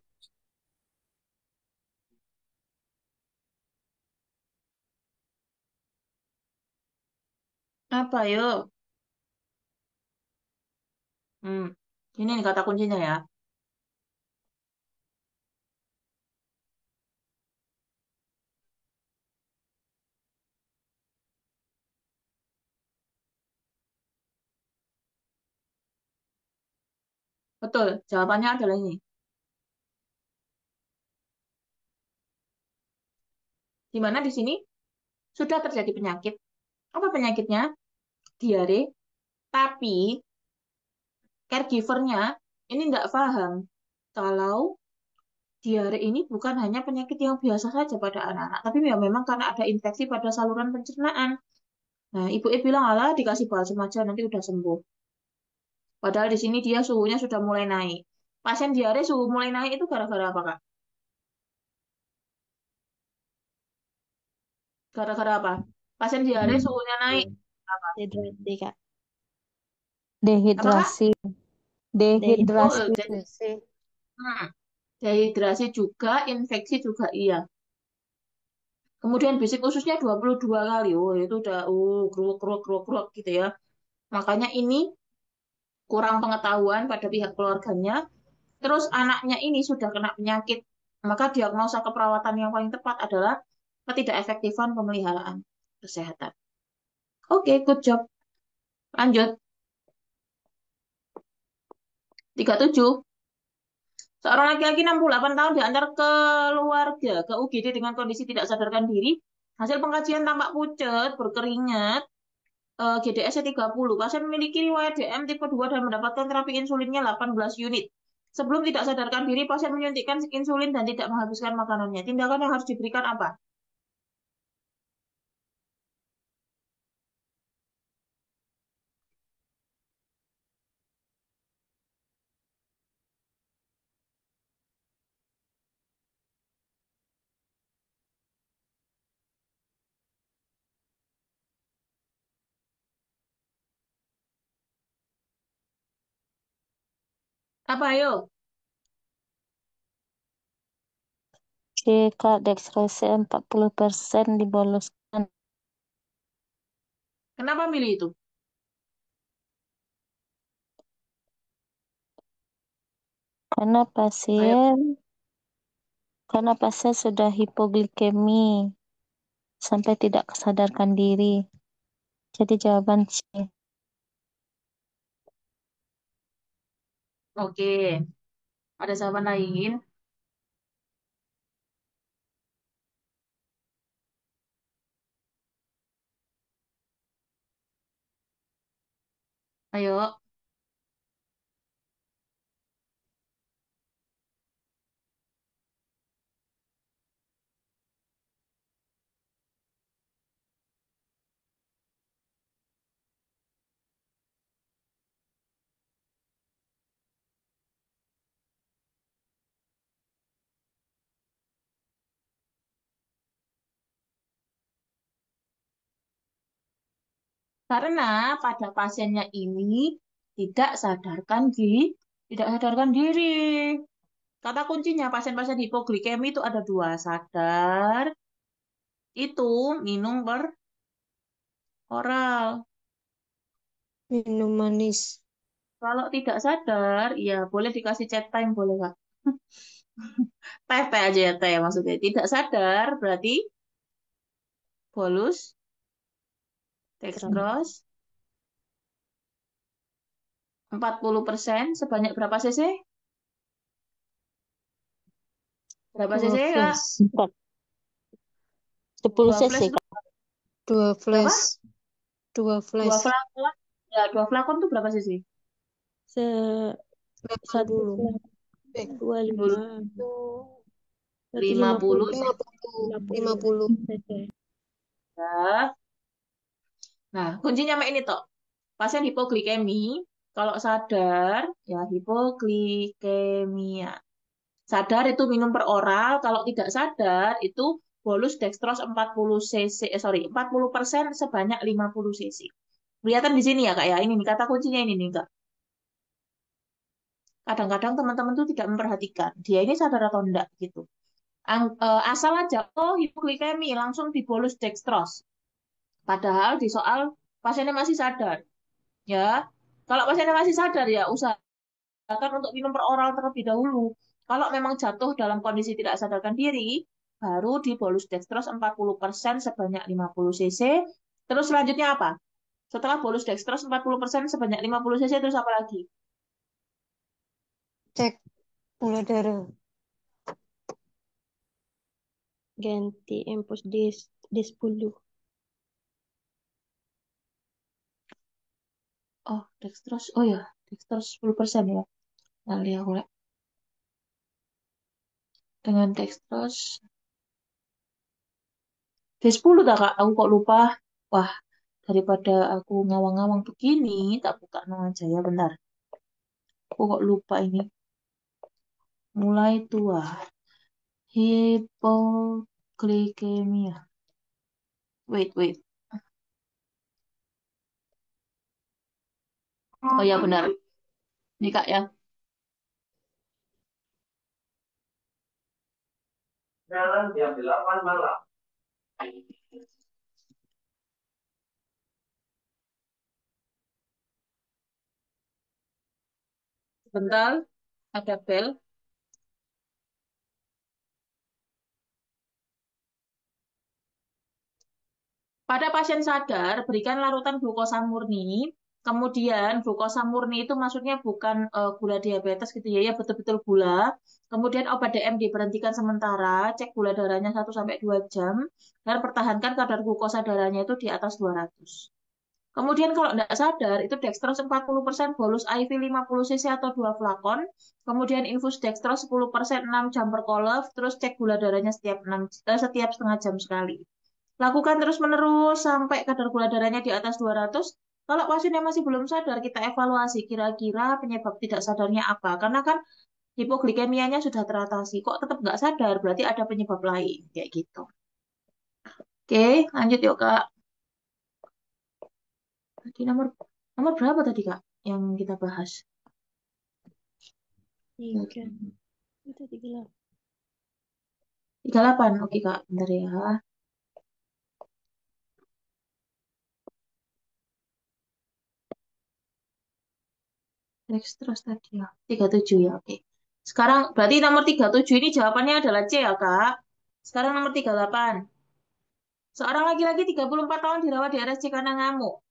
Apa, yuk? Hmm. Ini nih kata kuncinya ya. Betul, jawabannya adalah ini. Di mana di sini sudah terjadi penyakit. Apa penyakitnya? Diare. Tapi caregivernya ini nggak paham kalau diare ini bukan hanya penyakit yang biasa saja pada anak-anak, tapi ya memang karena ada infeksi pada saluran pencernaan. Nah, ibunya bilang, alah dikasih balsem aja nanti udah sembuh. Padahal di sini dia suhunya sudah mulai naik. Pasien diare suhu mulai naik itu gara-gara apa, Kak? Gara-gara apa? Pasien diare suhunya naik. Apa? Dehidrasi, Kak. Apa, Kak? Dehidrasi. Betul. Dehidrasi. Dehidrasi. Hmm, dehidrasi juga, infeksi juga iya. Kemudian bisik ususnya 22 kali. Oh, itu udah kruk kruk kruk kruk gitu ya. Makanya ini kurang pengetahuan pada pihak keluarganya. Terus anaknya ini sudah kena penyakit. Maka diagnosa keperawatan yang paling tepat adalah ketidakefektifan pemeliharaan kesehatan. Oke, good job. Lanjut. 37. Seorang laki-laki 68 tahun diantar keluarga ke UGD dengan kondisi tidak sadarkan diri. Hasil pengkajian tampak pucat, berkeringat, GDS-nya 30. Pasien memiliki riwayat DM tipe 2 dan mendapatkan terapi insulinnya 18 unit. Sebelum tidak sadarkan diri, pasien menyuntikkan insulin dan tidak menghabiskan makanannya. Tindakan yang harus diberikan apa? Apa ayo? Jika dextrose 40% diboloskan. Kenapa milih itu? Karena Ayo. pasien sudah hipoglikemi sampai tidak sadarkan diri. Jadi jawaban C. Oke. Ada jawaban lain? Ayo. Karena pada pasiennya ini tidak sadarkan tidak sadarkan diri. Kata kuncinya pasien-pasien hipoglikemi itu ada dua. Sadar, itu minum per oral. Minum manis. Kalau tidak sadar, ya boleh dikasih chat time, boleh Kak. Teh aja ya teh maksudnya. Tidak sadar berarti bolus, Terang. dextrose, 40% sebanyak berapa cc? Berapa Dua cc Kak? flash. 4. 10 Dua cc, flash itu Kak. Dua berapa? flash. Dua Dua flash. flakon. Ya, dua flakon itu berapa cc? Se satu 80. flap Eh, 25 berarti 50 50 lima cc. puluh. 50 Lima puluh. cc. Ya. Nah, kuncinya mak ini toh. Pasien hipoglikemi, kalau sadar, ya hipoglikemia. Sadar itu minum per oral, kalau tidak sadar itu bolus dextrose 40 cc, 40% sebanyak 50 cc. Kelihatan di sini ya Kak ya, ini nih kata kuncinya ini nih Kak. Kadang-kadang teman-teman tuh tidak memperhatikan, dia ini sadar atau enggak gitu. Asal aja, oh hipoglikemi, langsung dibolus dextrose. Padahal di soal pasiennya masih sadar. Ya, kalau pasiennya masih sadar ya usahakan untuk minum per oral terlebih dahulu. Kalau memang jatuh dalam kondisi tidak sadarkan diri, baru di bolus dextrose 40% sebanyak 50 cc. Terus selanjutnya apa? Setelah bolus dextrose 40% sebanyak 50 cc terus apa lagi? Cek gula darah. Ganti empus D10. Oh, dextrose. Oh ya, dextrose 10% ya. Kali aku lihat. Dengan dextrose D10 tak Kak? Aku kok lupa. Wah, daripada aku ngawang-ngawang begini, tak buka no aja ya, bentar. Aku kok lupa ini. Mulai tua. Hipoglikemia. Wait, wait. Oh ya benar. Ini Kak ya. Jalan jam 8 malam. Sebentar, ada bel. Pada pasien sadar, berikan larutan glukosa murni. Kemudian glukosa murni itu maksudnya bukan gula diabetes gitu ya, ya betul-betul gula. Kemudian obat DM diberhentikan sementara, cek gula darahnya 1 sampai 2 jam, dan pertahankan kadar glukosa darahnya itu di atas 200. Kemudian kalau tidak sadar, itu dextrose 40% bolus IV 50 cc atau 2 flakon. Kemudian infus dextrose 10% 6 jam per kolef, terus cek gula darahnya setiap setengah jam sekali. Lakukan terus-menerus sampai kadar gula darahnya di atas 200. Kalau pasien yang masih belum sadar, kita evaluasi kira-kira penyebab tidak sadarnya apa. Karena kan hipoglikemianya sudah teratasi. Kok tetap nggak sadar? Berarti ada penyebab lain. Kayak gitu. Oke, lanjut yuk, Kak. Tadi nomor berapa tadi, Kak, yang kita bahas? 3. Itu 38. 38. Oke, Kak. Bentar ya. Dextrose tadi ya. 37 ya, oke. Sekarang berarti nomor 37 ini jawabannya adalah C ya, Kak. Sekarang nomor 38. Seorang laki-laki 34 tahun dirawat di RSC karena ngamuk.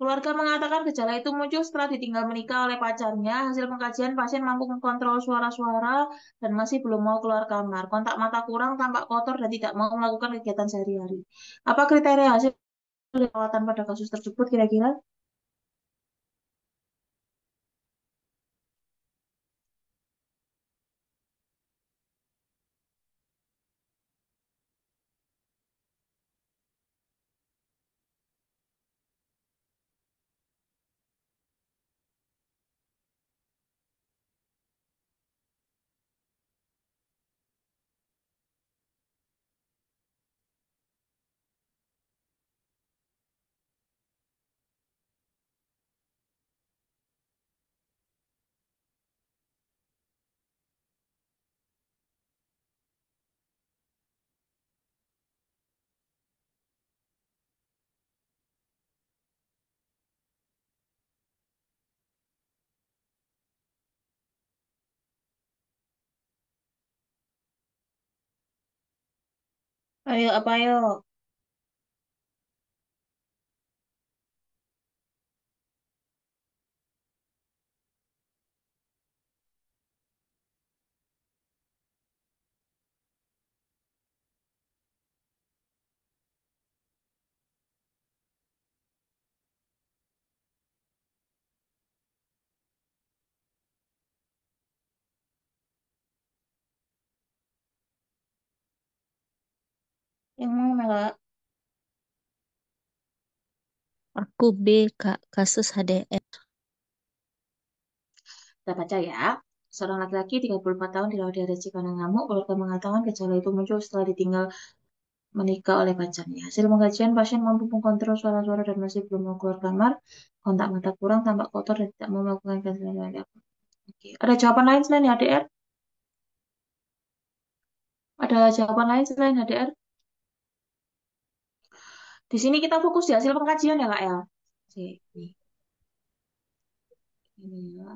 Keluarga mengatakan gejala itu muncul setelah ditinggal menikah oleh pacarnya. Hasil pengkajian, pasien mampu mengontrol suara-suara dan masih belum mau keluar kamar. Kontak mata kurang, tampak kotor, dan tidak mau melakukan kegiatan sehari-hari. Apa kriteria hasil perawatan pada kasus tersebut kira-kira? Ayo, apa ayo? Yang mana, Kak? Aku B, Kak, kasus HDR. Kita baca ya. Seorang laki-laki 34 tahun dirawat di RSC karena ngamuk. Keluarga mengatakan gejala itu muncul setelah ditinggal menikah oleh pacarnya. Hasil pengkajian, pasien mampu mengontrol suara-suara dan masih belum mau keluar kamar. Kontak mata kurang, tampak kotor, dan tidak mau melakukan kegiatan. Oke. Ada jawaban lain selain HDR? Ada jawaban lain selain HDR? Di sini kita fokus di hasil pengkajian ya, Kak ya. Oke, nih. Ini ya.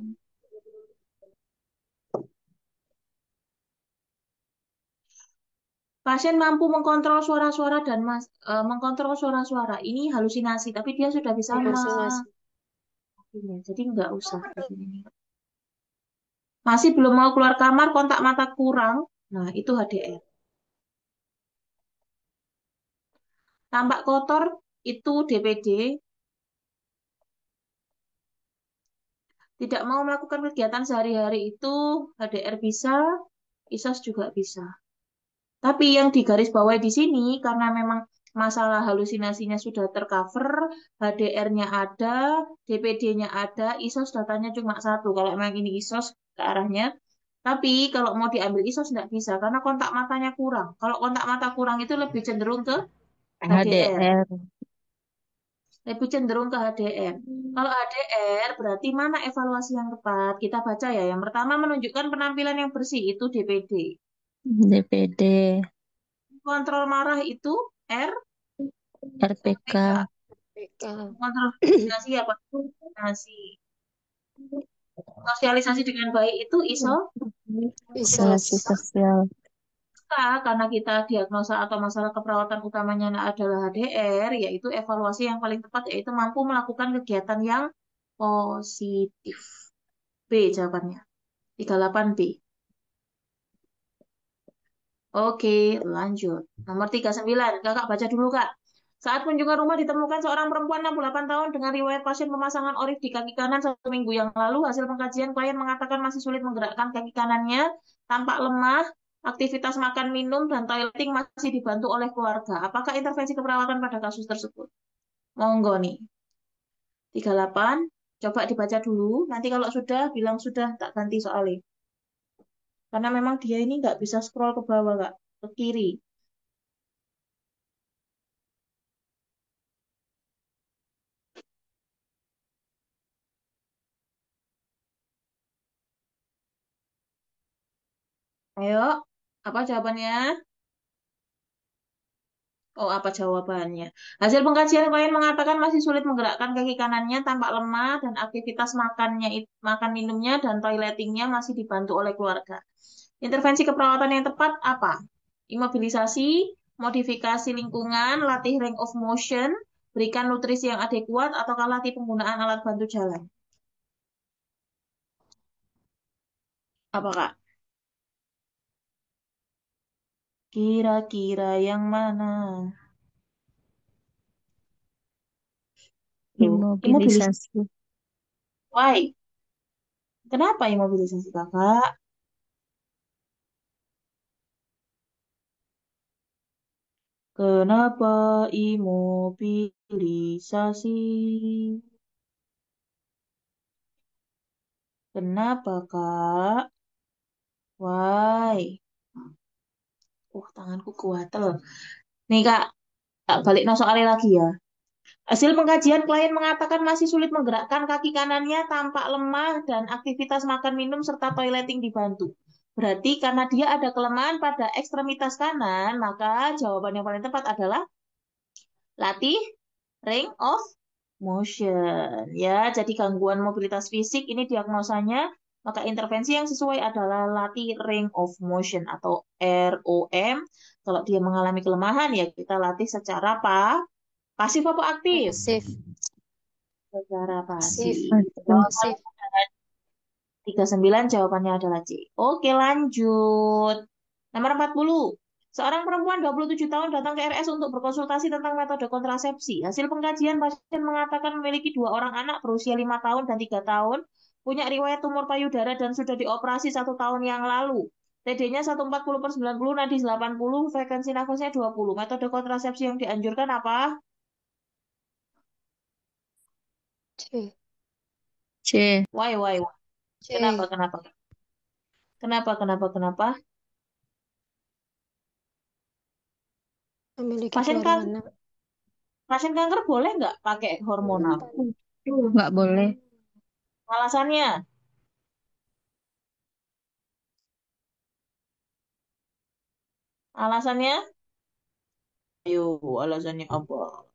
Pasien mampu mengontrol suara-suara dan mengkontrol suara-suara. Ini halusinasi, tapi dia sudah bisa Halusinasi. jadi nggak usah di sini. Masih belum mau keluar kamar, kontak mata kurang. Nah, itu HDR. Tampak kotor, itu DPD. Tidak mau melakukan kegiatan sehari-hari itu HDR bisa, ISOS juga bisa. Tapi yang digarisbawahi di sini karena memang masalah halusinasinya sudah tercover, HDR-nya ada, DPD-nya ada, ISOS datanya cuma satu. Kalau memang ini ISOS ke arahnya. Tapi kalau mau diambil ISOS tidak bisa karena kontak matanya kurang. Kalau kontak mata kurang itu lebih cenderung ke HDR. HDR. Lebih cenderung ke HDR. Kalau HDR berarti mana evaluasi yang tepat? Kita baca ya. Yang pertama menunjukkan penampilan yang bersih itu DPD. DPD. Kontrol marah itu R, RPK. PK. BK. Kontrol komunikasi apa? Komunikasi. Sosialisasi dengan baik itu ISO. ISOS. Isolasi sosial. Karena kita diagnosa atau masalah keperawatan utamanya adalah HDR, yaitu evaluasi yang paling tepat yaitu mampu melakukan kegiatan yang positif. B jawabannya. 38B. Oke, lanjut. Nomor 39. Kakak baca dulu, Kak. Saat kunjungan rumah ditemukan seorang perempuan 68 tahun dengan riwayat pasien pemasangan orif di kaki kanan 1 minggu yang lalu. Hasil pengkajian klien mengatakan masih sulit menggerakkan kaki kanannya, tampak lemah, aktivitas makan minum, dan toileting masih dibantu oleh keluarga. Apakah intervensi keperawatan pada kasus tersebut? Monggo nih. 38. Coba dibaca dulu. Nanti kalau sudah, bilang sudah, tak ganti soalnya. Karena memang dia ini nggak bisa scroll ke bawah, Kak. Ke kiri. Ayo, apa jawabannya? Oh, apa jawabannya? Hasil pengkajian klien mengatakan masih sulit menggerakkan kaki kanannya, tampak lemah, dan aktivitas makan minumnya dan toiletingnya masih dibantu oleh keluarga. Intervensi keperawatan yang tepat apa? Imobilisasi, modifikasi lingkungan, latih range of motion, berikan nutrisi yang adekuat, atau latih penggunaan alat bantu jalan. Apa, Kak? Kira-kira yang mana? Loh, imobilisasi. Imobilisasi. Why? Kenapa imobilisasi, Kakak? Kenapa imobilisasi? Kenapa, Kak? Why? Tanganku kuatel. Nih, Kak, tak balik no soalnya lagi ya. Hasil pengkajian klien mengatakan masih sulit menggerakkan kaki kanannya, tampak lemah, dan aktivitas makan minum serta toileting dibantu. Berarti karena dia ada kelemahan pada ekstremitas kanan, maka jawaban yang paling tepat adalah latih range of motion. Ya, jadi gangguan mobilitas fisik ini diagnosanya, maka intervensi yang sesuai adalah latih range of motion atau ROM. Kalau dia mengalami kelemahan, ya kita latih secara pasif atau aktif? Pasif. Secara Pasif. pasif. Pasif. 39 jawabannya adalah C. Oke, lanjut. Nomor 40. Seorang perempuan 27 tahun datang ke RS untuk berkonsultasi tentang metode kontrasepsi. Hasil pengkajian pasien mengatakan memiliki 2 orang anak berusia 5 tahun dan 3 tahun, punya riwayat tumor payudara dan sudah dioperasi 1 tahun yang lalu. TD-nya 140/90, nadis 80, frekuensi nafasnya 20. Metode kontrasepsi yang dianjurkan apa? C. C. Why? Kenapa, C. kenapa? Kenapa? Memiliki Pasien 2 orang kan anak. Pasien kanker boleh nggak pakai hormonal? Nggak boleh. Alasannya? Alasannya? Ayo, alasannya apa?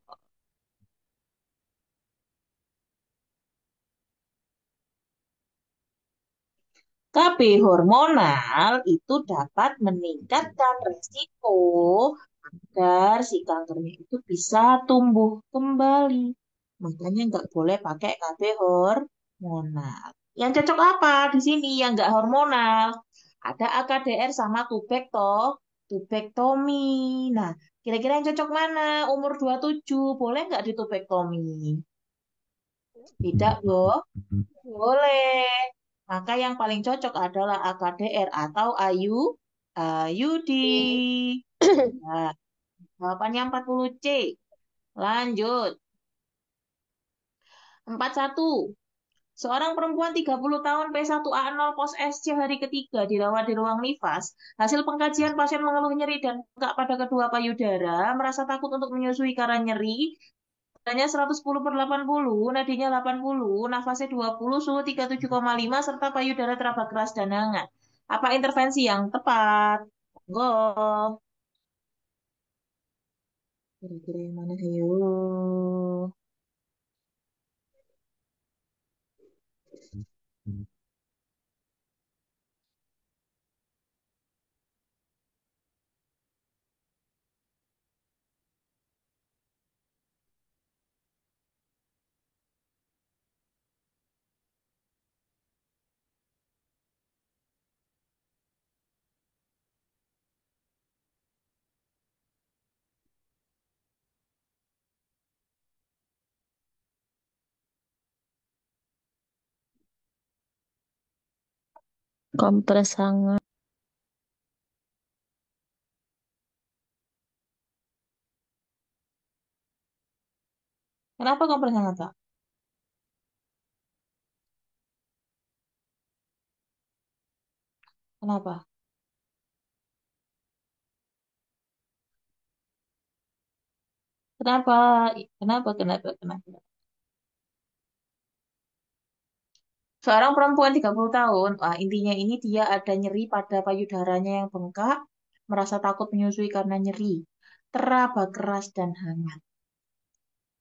KB hormonal itu dapat meningkatkan resiko agar si kankernya itu bisa tumbuh kembali. Makanya nggak boleh pakai KB hormonal. Yang cocok apa di sini yang nggak hormonal? Ada AKDR sama tubektomi. Nah, kira-kira yang cocok mana? Umur 27, boleh nggak ditubektomi? Tidak, Bu. Boleh. Maka yang paling cocok adalah AKDR atau IUD. Nah, jawabannya 40C. Lanjut. 41. Seorang perempuan 30 tahun P1A0 pos SC hari ketiga dirawat di ruang nifas. Hasil pengkajian pasien mengeluh nyeri dan bengkak pada kedua payudara, merasa takut untuk menyusui karena nyeri. Tanya 110/80, nadinya 80, nafasnya 20, suhu 37,5, serta payudara teraba keras dan hangat. Apa intervensi yang tepat? Go. Kira-kira yang mana? Ayo. Kompres hangat. Kenapa kompres hangat, Kak? Kenapa? Kenapa? Kenapa? Seorang perempuan 30 tahun, wah, intinya ini dia ada nyeri pada payudaranya yang bengkak, merasa takut menyusui karena nyeri, teraba keras dan hangat.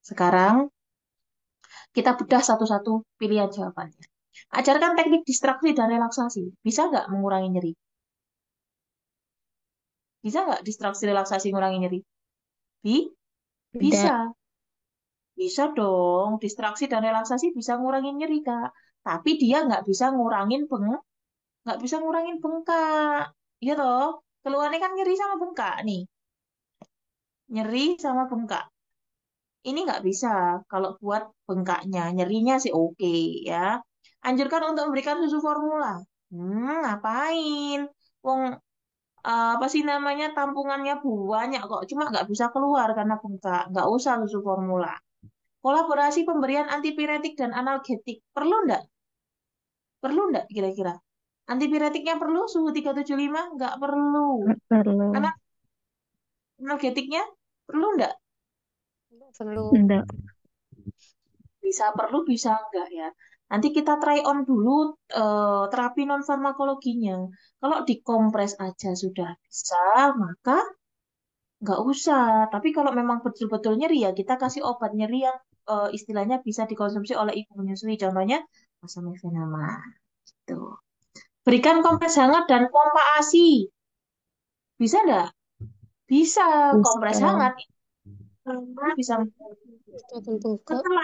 Sekarang kita bedah satu-satu pilihan jawabannya. Ajarkan teknik distraksi dan relaksasi. Bisa nggak mengurangi nyeri? Bisa nggak distraksi relaksasi mengurangi nyeri? Bi? Tidak. Bisa. Bisa dong. Distraksi dan relaksasi bisa ngurangin nyeri, Kak. Tapi dia nggak bisa ngurangin bengkak. Iya toh? Keluhannya kan nyeri sama bengkak nih. Nyeri sama bengkak. Ini nggak bisa kalau buat bengkaknya. Nyerinya sih oke ya. Anjurkan untuk memberikan susu formula. Ngapain? Wong apa sih namanya tampungannya banyak kok. Cuma nggak bisa keluar karena bengkak. Nggak usah susu formula. Kolaborasi pemberian antipiretik dan analgetik. Perlu nggak? Perlu nggak kira-kira? Antipiretiknya perlu suhu 375? Nggak perlu. Nggak perlu. Karena analgetiknya perlu nggak? Perlu. Tidak. Bisa perlu, bisa enggak ya. Nanti kita try on dulu terapi non farmakologinya. Kalau dikompres aja sudah bisa, maka nggak usah. Tapi kalau memang betul-betul nyeri ya kita kasih obat nyeri yang istilahnya bisa dikonsumsi oleh ibu menyusui. Contohnya Osamefenama. Gitu. Berikan kompres hangat dan pompa ASI. Bisa nggak? Bisa. Kompres Bisa. hangat bisa Sudah bengkak. setelah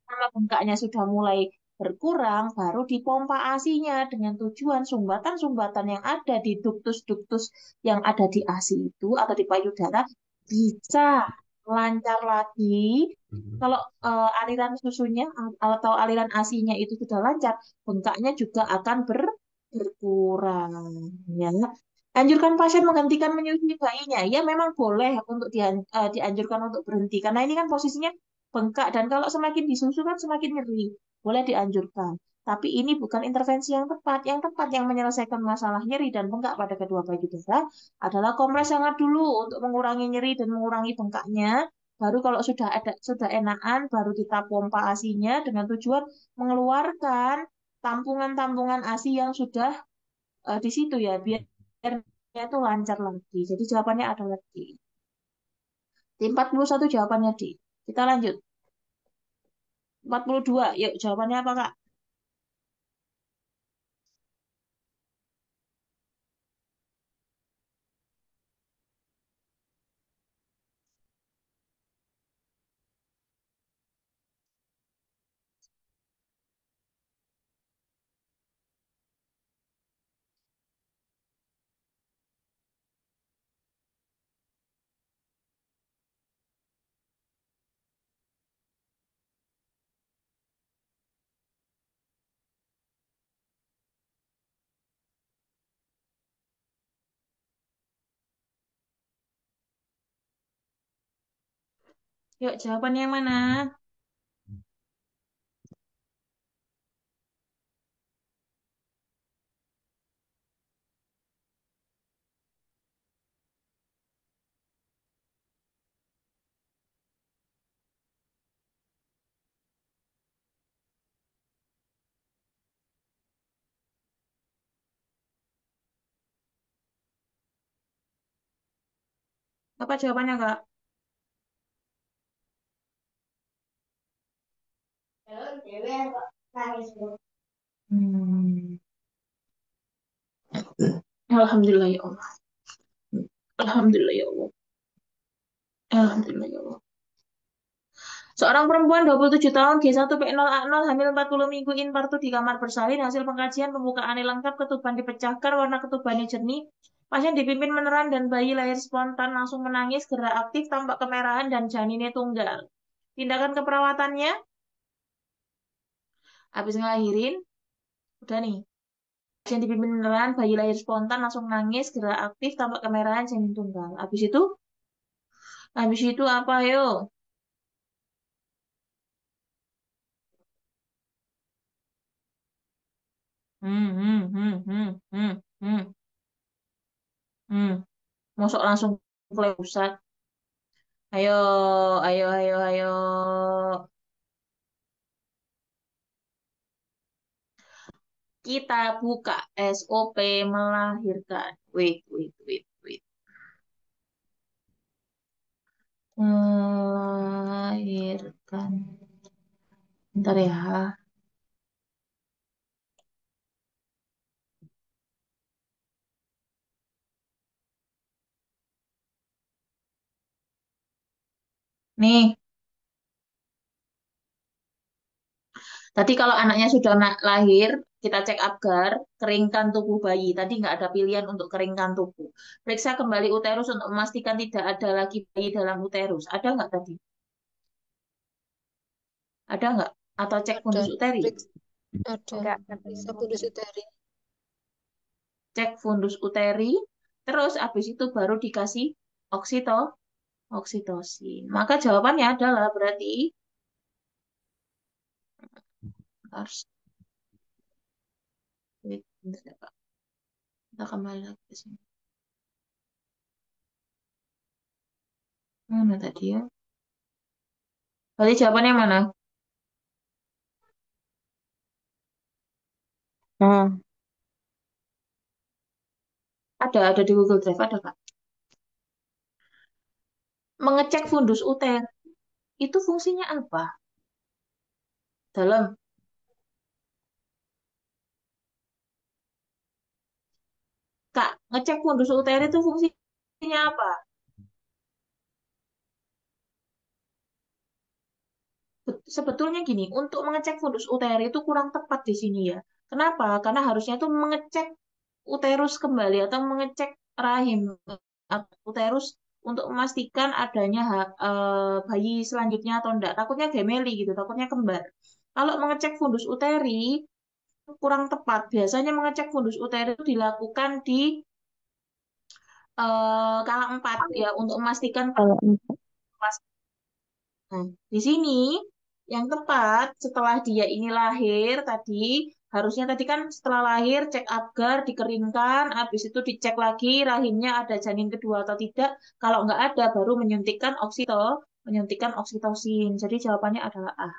kalau bengkaknya sudah mulai berkurang, baru dipompa ASI-nya dengan tujuan sumbatan-sumbatan yang ada di duktus-duktus yang ada di ASI itu atau di payudara bisa lancar lagi. Kalau aliran susunya atau aliran ASI-nya itu sudah lancar, bengkaknya juga akan berkurang. Ya. Anjurkan pasien menghentikan menyusui bayinya. Ya, memang boleh untuk dianjurkan untuk berhenti karena ini kan posisinya bengkak dan kalau semakin disusu kan semakin nyeri. Boleh dianjurkan. Tapi ini bukan intervensi yang tepat. Yang tepat yang menyelesaikan masalah nyeri dan bengkak pada kedua payudara adalah kompres hangat dulu untuk mengurangi nyeri dan mengurangi bengkaknya. Baru kalau sudah enakan, baru kita pompa ASI-nya dengan tujuan mengeluarkan tampungan-tampungan ASI yang sudah di situ ya, biar itu lancar lagi. Jadi jawabannya adalah D. Di 41 jawabannya D. Kita lanjut. 42. Yuk, jawabannya apa, Kak? Yuk, jawabannya yang mana? Apa jawabannya, Kak? Hmm. Alhamdulillah ya Allah. Alhamdulillah ya Allah. Alhamdulillah ya Allah. Seorang perempuan 27 tahun G1P0A0 hamil 40 minggu infartu di kamar bersalin. Hasil pengkajian pembukaannya lengkap, ketuban dipecahkan, warna ketubannya jernih. Pasien dipimpin meneran dan bayi lahir spontan, langsung menangis, gerak aktif, tampak kemerahan, dan janinnya tunggal. Tindakan keperawatannya, habis ngelahirin, udah nih. Pasien dipimpin meneran, bayi lahir spontan, langsung nangis, gerak aktif, tampak kemerahan, janin tunggal. Habis itu apa yo? Hmm, hmm, hmm, hmm, hmm, hmm, hmm. Masuk langsung ke pusat. Ayo, ayo, ayo, ayo. Kita buka SOP melahirkan. Wait, wait, wait, wait. Melahirkan. Bentar ya. Nih, tadi kalau anaknya sudah lahir, kita cek Apgar, keringkan tubuh bayi. Tadi nggak ada pilihan untuk keringkan tubuh. Periksa kembali uterus untuk memastikan tidak ada lagi bayi dalam uterus. Ada nggak tadi? Ada nggak? Atau cek Ada. fundus uteri? Ada. Enggak, Periksa katanya. kudus utari. Cek fundus uteri. Terus habis itu baru dikasih oksitosin. Maka jawabannya adalah berarti harus bentar ya, Kak. Kita kembali lagi ke sini. Mana tadi ya? Berarti jawabannya mana? Nah, Ada di Google Drive, ada Kak. Mengecek fundus uter itu fungsinya apa? Dalam Kak, ngecek fundus uter itu fungsinya apa? Sebetulnya gini, untuk mengecek fundus uter itu kurang tepat di sini ya. Kenapa? Karena harusnya itu mengecek uterus kembali atau mengecek rahim atau uterus untuk memastikan adanya bayi selanjutnya atau enggak. Takutnya gemeli gitu, takutnya kembar. Kalau mengecek fundus uteri kurang tepat. Biasanya mengecek fundus uteri itu dilakukan di kala 4 ya untuk memastikan kalau Nah, di sini yang tepat setelah dia ini lahir tadi, harusnya tadi kan setelah lahir cek agar dikeringkan, habis itu dicek lagi rahimnya ada janin kedua atau tidak. Kalau nggak ada, baru menyuntikkan oksitosin. Jadi jawabannya adalah A.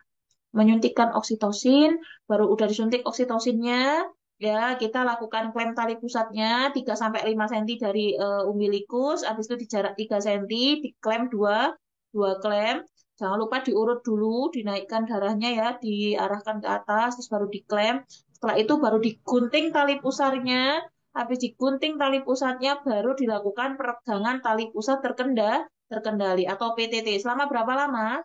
Menyuntikkan oksitosin, baru udah disuntik oksitosinnya, ya kita lakukan klem tali pusatnya 3 sampai 5 cm dari umbilikus, habis itu di jarak 3 cm, diklem dua klem. Jangan lupa diurut dulu, dinaikkan darahnya ya, diarahkan ke atas, terus baru diklem. Setelah itu baru digunting tali pusarnya. Habis digunting tali pusatnya, baru dilakukan peregangan tali pusat terkendali atau PTT. Selama berapa lama?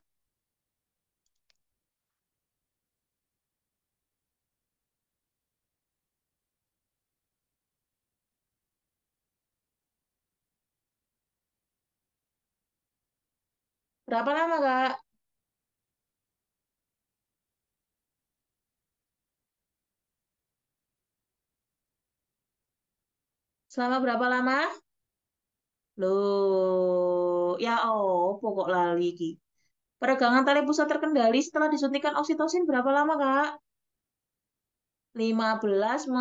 Berapa lama, Kak? Selama berapa lama? Loh, ya oh, pokok lali iki. Peregangan tali pusat terkendali setelah disuntikan oksitosin berapa lama, Kak? 15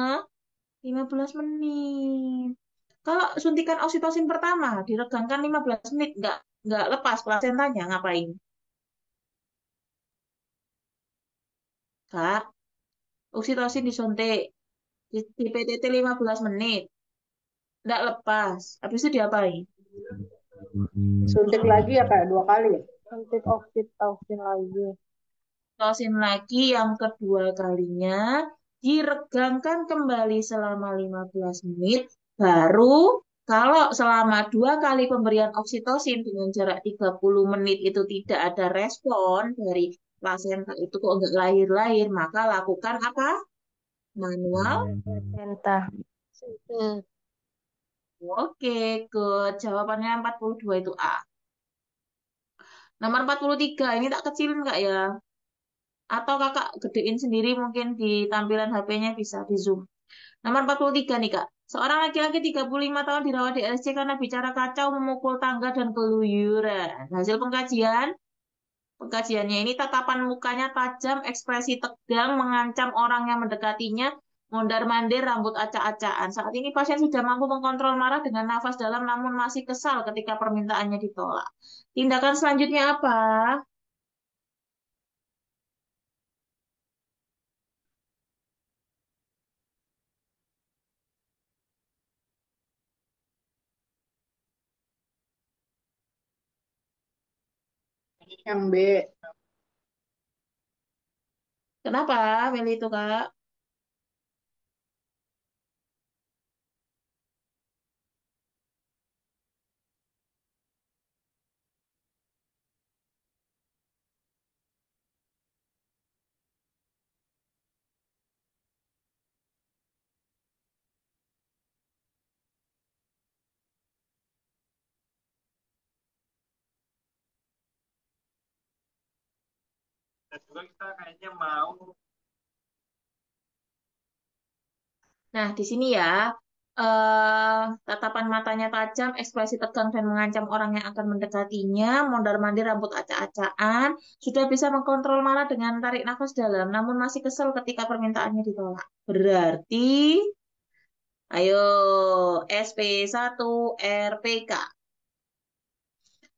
15 menit. Kalau suntikan oksitosin pertama diregangkan 15 menit, nggak lepas plasentanya, ngapain? Kak, oksitosin disuntik di PTT 15 menit, nggak lepas. Habis itu diapain? Suntik lagi ya Kak, 2 kali ya? Suntik oksit lagi. Oksitosin lagi yang kedua kalinya diregangkan kembali selama 15 menit, baru kalau selama 2 kali pemberian oksitosin dengan jarak 30 menit itu tidak ada respon dari plasenta itu kok nggak lahir-lahir, maka lakukan apa? Manual. Entah. Hmm. Oke, good. Jawabannya 42 itu A. Nomor 43, ini tak kecilin nggak ya? Atau kakak gedein sendiri mungkin di tampilan HP-nya bisa di zoom. Nomor 43 nih Kak. Seorang laki-laki 35 tahun dirawat di RSC karena bicara kacau, memukul tangga, dan keluyuran. Hasil pengkajiannya ini tatapan mukanya tajam, ekspresi tegang, mengancam orang yang mendekatinya, mondar-mandir, rambut acak-acakan. Saat ini pasien sudah mampu mengkontrol marah dengan nafas dalam namun masih kesal ketika permintaannya ditolak. Tindakan selanjutnya apa? Yang B. Kenapa milih itu Kak? Nah, di sini ya, tatapan matanya tajam, ekspresi tegang dan mengancam orang yang akan mendekatinya, mondar-mandir rambut acak-acakan, sudah bisa mengkontrol marah dengan tarik nafas dalam, namun masih kesel ketika permintaannya ditolak. Berarti, ayo, SP1 RPK.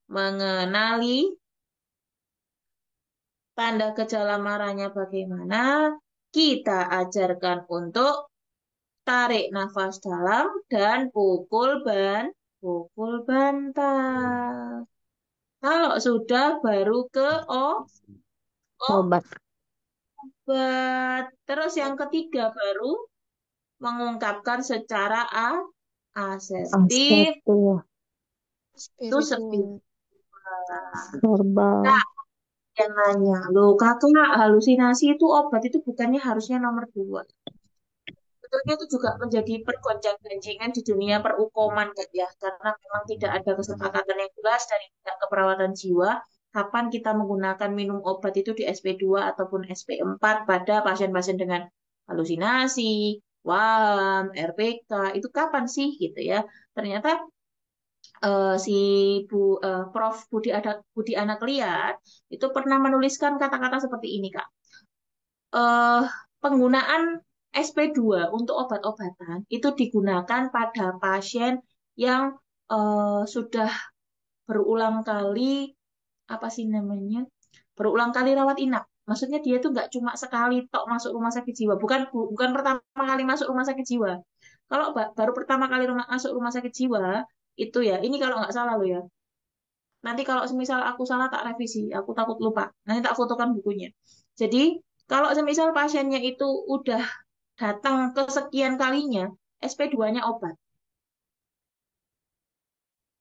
Mengenali tanda gejala marahnya bagaimana, kita ajarkan untuk tarik nafas dalam dan pukul bantal. Kalau sudah baru ke Obat. obat. Terus yang ketiga baru mengungkapkan secara asertif Asertif. itu Spiritual. Verbal. Nah, yang nanya, loh kakak halusinasi itu obat itu bukannya harusnya nomor 2. Sebetulnya itu juga menjadi pergonjang-ganjingan di dunia perukoman kan ya, karena memang tidak ada kesepakatan yang jelas dari pihak keperawatan jiwa kapan kita menggunakan minum obat itu di SP2 ataupun SP4 pada pasien-pasien dengan halusinasi, WAM, RPK, itu kapan sih gitu ya. Ternyata si Prof. Budi Anak Liat itu pernah menuliskan kata-kata seperti ini, Kak. eh, Penggunaan SP2 untuk obat-obatan itu digunakan pada pasien yang sudah berulang kali apa sih namanya? Berulang kali rawat inap. Maksudnya dia tuh nggak cuma sekali tok masuk rumah sakit jiwa, bukan pertama kali masuk rumah sakit jiwa. Kalau baru pertama kali masuk rumah sakit jiwa itu ya, ini kalau nggak salah loh ya. Nanti kalau semisal aku salah tak revisi, aku takut lupa. Nanti tak fotokan bukunya. Jadi kalau semisal pasiennya itu udah datang ke sekian kalinya, SP2-nya obat.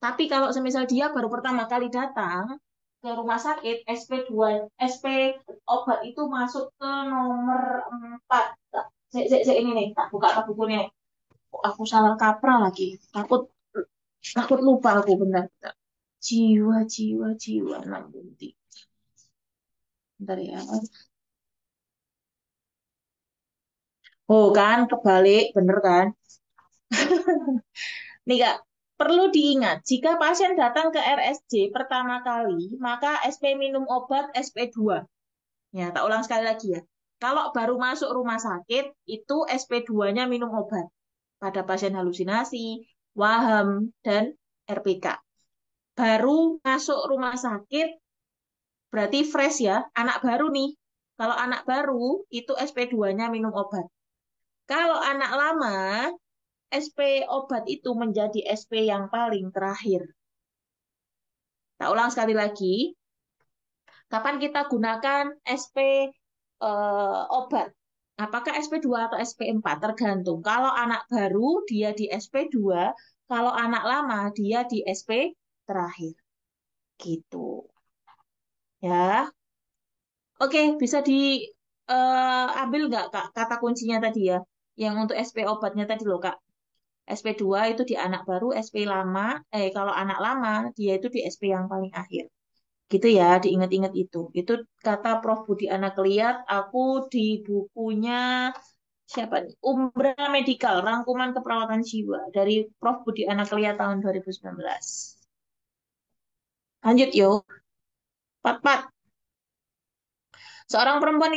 Tapi kalau semisal dia baru pertama kali datang ke rumah sakit, SP2, SP obat itu masuk ke nomor 4. Ini nih, tak buka ke bukunya. Kok aku salah kaprah lagi. Takut takut lupa aku benar. Jiwa, jiwa, jiwa. Nanti. Bentar ya. Oh kan, kebalik. Bener kan? Nih Kak, Perlu diingat, jika pasien datang ke RSJ pertama kali, maka SP minum obat SP2. Ya, tak ulang sekali lagi ya. Kalau baru masuk rumah sakit, itu SP2-nya minum obat pada pasien halusinasi, waham, dan RPK. Baru masuk rumah sakit, berarti fresh ya, anak baru nih. Kalau anak baru, itu SP2-nya minum obat. Kalau anak lama, SP obat itu menjadi SP yang paling terakhir. Tak ulang sekali lagi, kapan kita gunakan SP obat? Apakah SP2 atau SP4? Tergantung. Kalau anak baru, dia di SP2. Kalau anak lama, dia di SP terakhir. Gitu. Ya. Oke, bisa diambil nggak, Kak, kata kuncinya tadi ya? Yang untuk SP obatnya tadi loh, Kak. SP2 itu di anak baru, SP lama, kalau anak lama, dia itu di SP yang paling akhir. Gitu ya, diingat-ingat itu. Itu kata Prof. Budi Anakliat, aku di bukunya siapa nih? Umbra Medical, Rangkuman Keperawatan Jiwa dari Prof. Budi Anakliat tahun 2019. Lanjut yuk. Pat-pat. Seorang perempuan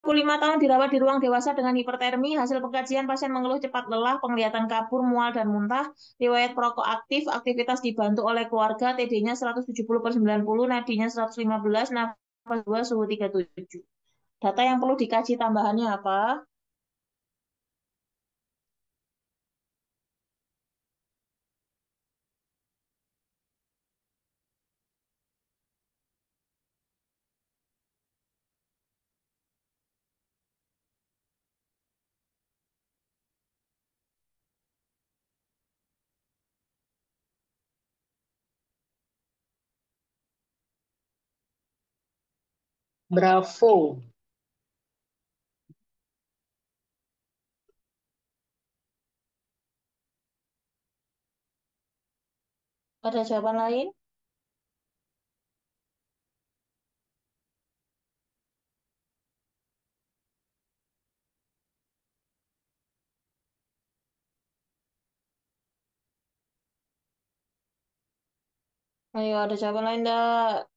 55 tahun dirawat di ruang dewasa dengan hipertermi. Hasil pengkajian pasien mengeluh cepat lelah, penglihatan kabur, mual, dan muntah. Riwayat perokok aktif, aktivitas dibantu oleh keluarga, TD-nya 170/90, nadinya 115, nafas 2, suhu 37. Data yang perlu dikaji tambahannya apa? Bravo. Ada jawaban lain? Ayo, ada jawaban lain enggak?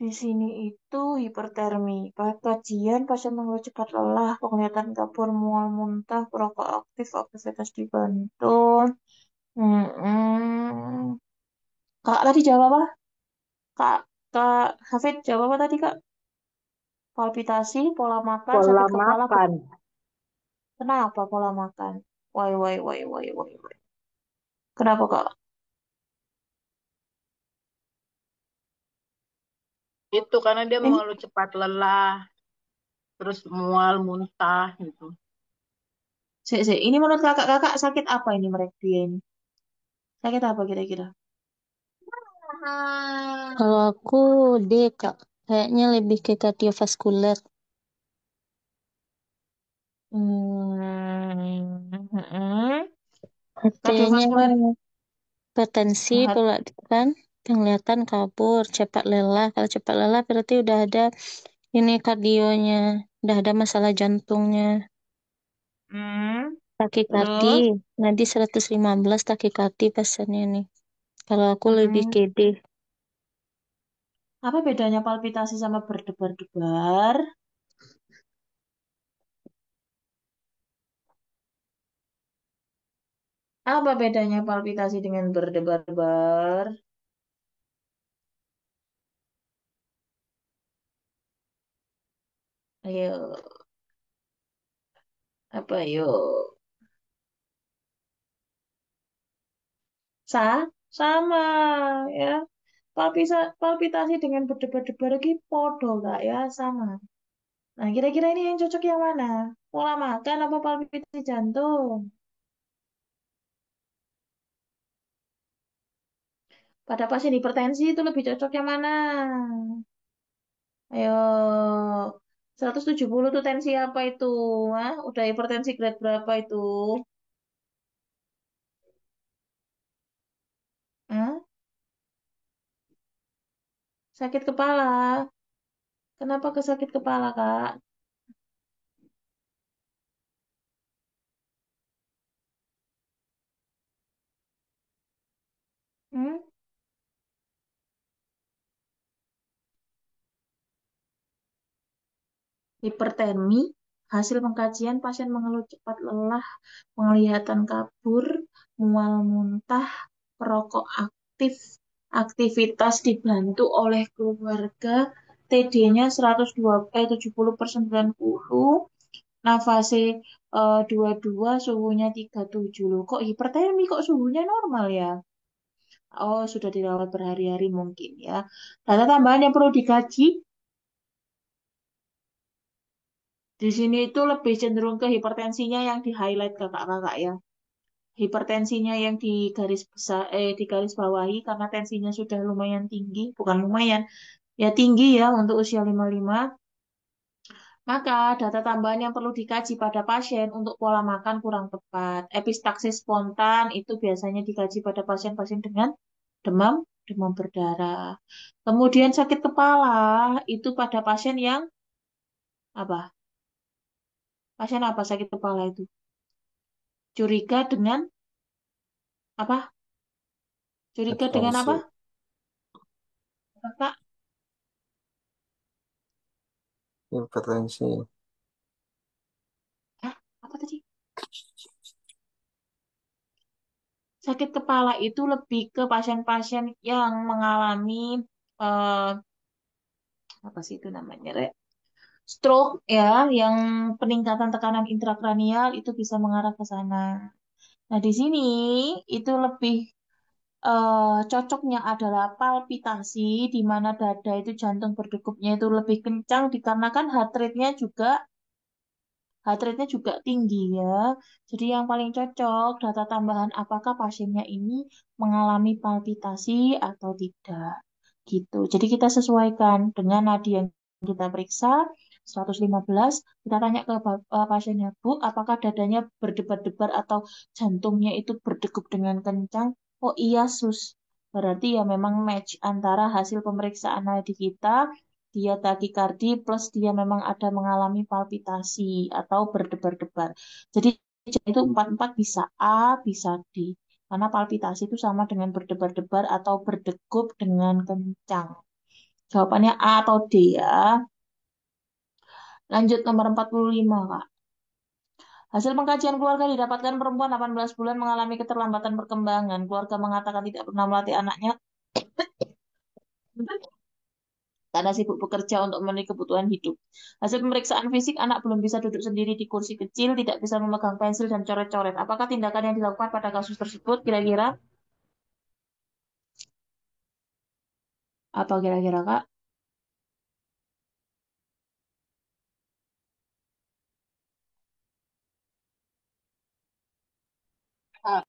Di sini itu hipertermi. Kajian pasien mengeluh cepat lelah, penglihatan kabur, mual, muntah, perokok aktif, aktivitas dibantu. Hmm. Kak tadi jawab apa? Kak, Kak Hafid jawab apa tadi, Kak? Palpitasi, pola makan, Pola sakit kepala. makan. Kenapa pola makan? Why, why, why, why, why, why? Kenapa, Kak? Itu karena dia Ini, mengeluh cepat lelah, terus mual, muntah gitu. ini menurut kakak sakit apa ini mereka dia ini? Sakit apa kira-kira? Kalau aku D, Kak. Kayaknya lebih ke kardiovaskuler. Hmm. Artinya Kardiovaskuler. hipertensi, Hat- pola kan, penglihatan kabur, cepat lelah. Kalau cepat lelah berarti udah ada ini kardionya, udah ada masalah jantungnya. Hmm. Takikardi, Terus, nanti 115 takikardi pasiennya nih. Kalau aku lebih hmm. ke D. Apa bedanya palpitasi sama berdebar-debar? Apa bedanya palpitasi dengan berdebar-debar? Ayo, apa yuk? Sama ya. Palpitasi dengan berdebar-debar lagi podo gak ya? Sama. Nah, kira-kira ini yang cocok yang mana? Pola makan apa palpitasi jantung? Pada pasien hipertensi itu lebih cocok yang mana? Ayo, 170 tuh tensi apa itu? Hah? Udah hipertensi grade berapa itu? Hah? Sakit kepala. Kenapa ke sakit kepala, Kak? Hmm? Hipertermi, hasil pengkajian pasien mengeluh cepat lelah, penglihatan kabur, mual muntah, perokok aktif, aktivitas dibantu oleh keluarga, TD-nya 70/90, nafase 22, suhunya 37. Loh, kok hipertermi, kok suhunya normal ya? Oh, sudah dirawat berhari-hari mungkin ya. Data tambahan yang perlu dikaji, di sini itu lebih cenderung ke hipertensinya yang di-highlight kakak-kakak ya. Hipertensinya yang di garis besar, di garis bawahi karena tensinya sudah lumayan tinggi, bukan lumayan, ya tinggi ya untuk usia 55. Maka data tambahan yang perlu dikaji pada pasien untuk pola makan kurang tepat. Epistaxis spontan itu biasanya dikaji pada pasien-pasien dengan demam, demam berdarah. Kemudian sakit kepala itu pada pasien yang apa? Pasien apa sakit kepala itu? Curiga dengan apa? Curiga dengan Hipertensi, apa? Kakak, hipertensi, Hah? Apa tadi? Sakit kepala itu lebih ke pasien-pasien yang mengalami eh, apa sih itu namanya, Rek? Stroke ya, yang peningkatan tekanan intrakranial itu bisa mengarah ke sana. Nah, di sini itu lebih cocoknya adalah palpitasi, di mana dada itu jantung berdegupnya itu lebih kencang dikarenakan heart rate-nya juga tinggi ya. Jadi yang paling cocok data tambahan apakah pasiennya ini mengalami palpitasi atau tidak. Gitu. Jadi kita sesuaikan dengan nadi yang kita periksa 115, kita tanya ke pasiennya, Bu, apakah dadanya berdebar-debar atau jantungnya itu berdegup dengan kencang? Oh iya, Sus. Berarti ya memang match antara hasil pemeriksaan nadi kita, dia takikardi plus dia memang ada mengalami palpitasi atau berdebar-debar. Jadi itu empat-empat bisa A, bisa D. Karena palpitasi itu sama dengan berdebar-debar atau berdegup dengan kencang. Jawabannya A atau D ya. Lanjut nomor 45, Kak. Hasil pengkajian keluarga didapatkan perempuan 18 bulan mengalami keterlambatan perkembangan. Keluarga mengatakan tidak pernah melatih anaknya karena sibuk bekerja untuk memenuhi kebutuhan hidup. Hasil pemeriksaan fisik, anak belum bisa duduk sendiri di kursi kecil, tidak bisa memegang pensil dan coret-coret. Apakah tindakan yang dilakukan pada kasus tersebut kira-kira? Apa kira-kira, Kak? Ah,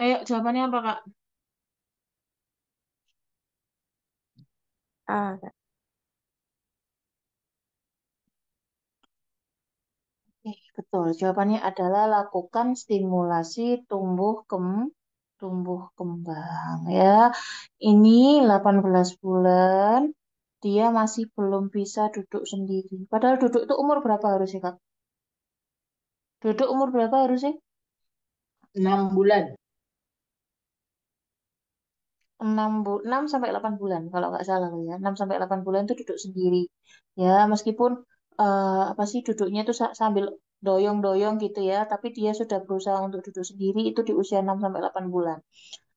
Ayo, jawabannya apa, Kak? A. Betul. Jawabannya adalah lakukan stimulasi tumbuh kembang ya. Ini 18 bulan dia masih belum bisa duduk sendiri. Padahal duduk itu umur berapa harusnya, Kak? Duduk umur berapa harusnya? 6 bulan. 6 sampai 8 bulan kalau nggak salah loh ya. 6 sampai 8 bulan itu duduk sendiri. Ya, meskipun apa sih duduknya itu sambil doyong-doyong gitu ya, tapi dia sudah berusaha untuk duduk sendiri itu di usia 6 sampai 8 bulan.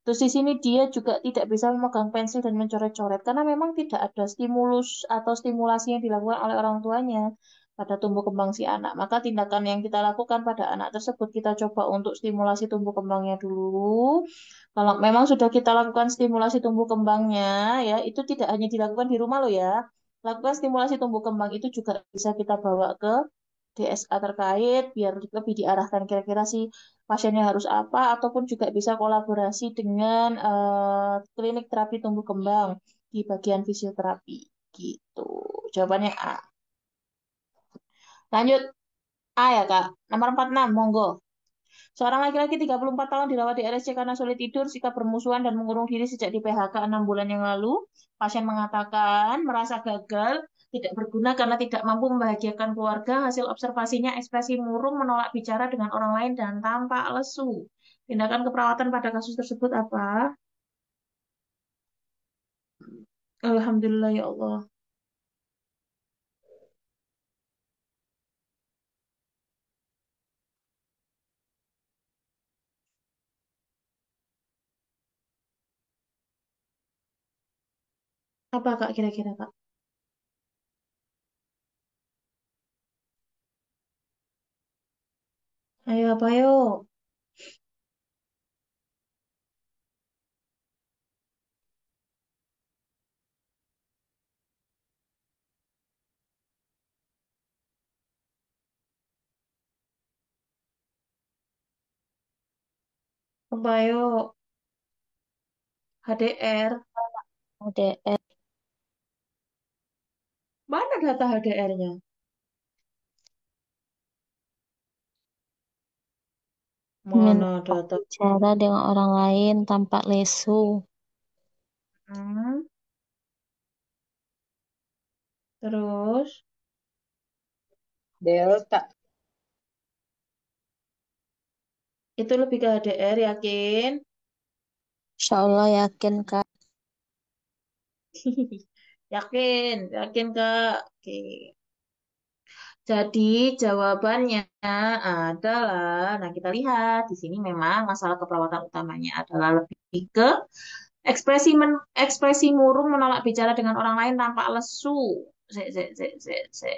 Terus di sini dia juga tidak bisa memegang pensil dan mencoret-coret karena memang tidak ada stimulus atau stimulasi yang dilakukan oleh orang tuanya pada tumbuh kembang si anak. Maka tindakan yang kita lakukan pada anak tersebut kita coba untuk stimulasi tumbuh kembangnya dulu. Kalau memang sudah kita lakukan stimulasi tumbuh kembangnya, ya itu tidak hanya dilakukan di rumah loh ya. Lakukan stimulasi tumbuh kembang itu juga bisa kita bawa ke DSA terkait biar lebih diarahkan kira-kira si pasiennya harus apa ataupun juga bisa kolaborasi dengan klinik terapi tumbuh kembang di bagian fisioterapi gitu. Jawabannya A. Lanjut A ya Kak. Nomor 46 monggo. Seorang laki-laki 34 tahun dirawat di RSC karena sulit tidur, sikap bermusuhan dan mengurung diri sejak di PHK 6 bulan yang lalu. Pasien mengatakan merasa gagal, tidak berguna karena tidak mampu membahagiakan keluarga. Hasil observasinya ekspresi murung, menolak bicara dengan orang lain, dan tampak lesu. Tindakan keperawatan pada kasus tersebut apa? Alhamdulillah ya Allah. Apa Kak kira-kira Kak? Ayo apa yuk? Apa yuk? HDR. ADR Mana data HDR-nya? Mana menolak data? bicara dengan orang lain tampak lesu. Hmm, terus? Delta. Itu lebih ke HDR, yakin? Insya Allah yakin Kak. Yakin, yakin Kak. Oke. Jadi jawabannya adalah, nah kita lihat di sini memang masalah keperawatan utamanya adalah lebih ke ekspresi murung menolak bicara dengan orang lain tanpa lesu. Se, se, se, se, se.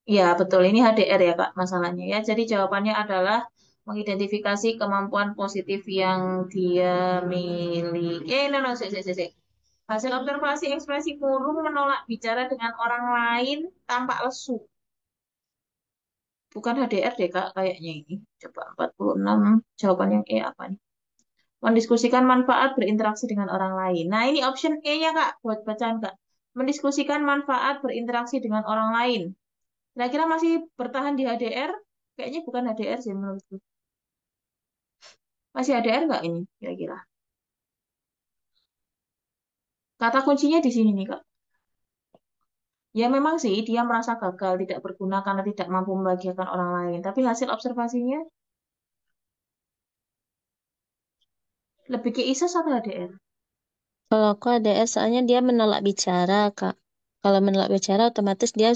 Ya, betul. Ini HDR ya, Kak, masalahnya ya. Jadi jawabannya adalah mengidentifikasi kemampuan positif yang dia miliki. No, no, se. Hasil observasi ekspresi murung menolak bicara dengan orang lain tampak lesu. Bukan HDR deh, Kak, kayaknya ini. Coba 46. Jawaban yang E apa nih? Mendiskusikan manfaat berinteraksi dengan orang lain. Nah, ini option E-nya, Kak, buat bacaan, Kak. Mendiskusikan manfaat berinteraksi dengan orang lain. Kira-kira masih bertahan di HDR? Kayaknya bukan HDR sih menurutku. Masih HDR nggak ini kira-kira? Kata kuncinya di sini nih, Kak. Ya memang sih dia merasa gagal, tidak berguna karena tidak mampu membahagiakan orang lain. Tapi hasil observasinya lebih ke ISIS atau HDR? Kalau aku ADR soalnya dia menolak bicara Kak. Kalau menolak bicara otomatis dia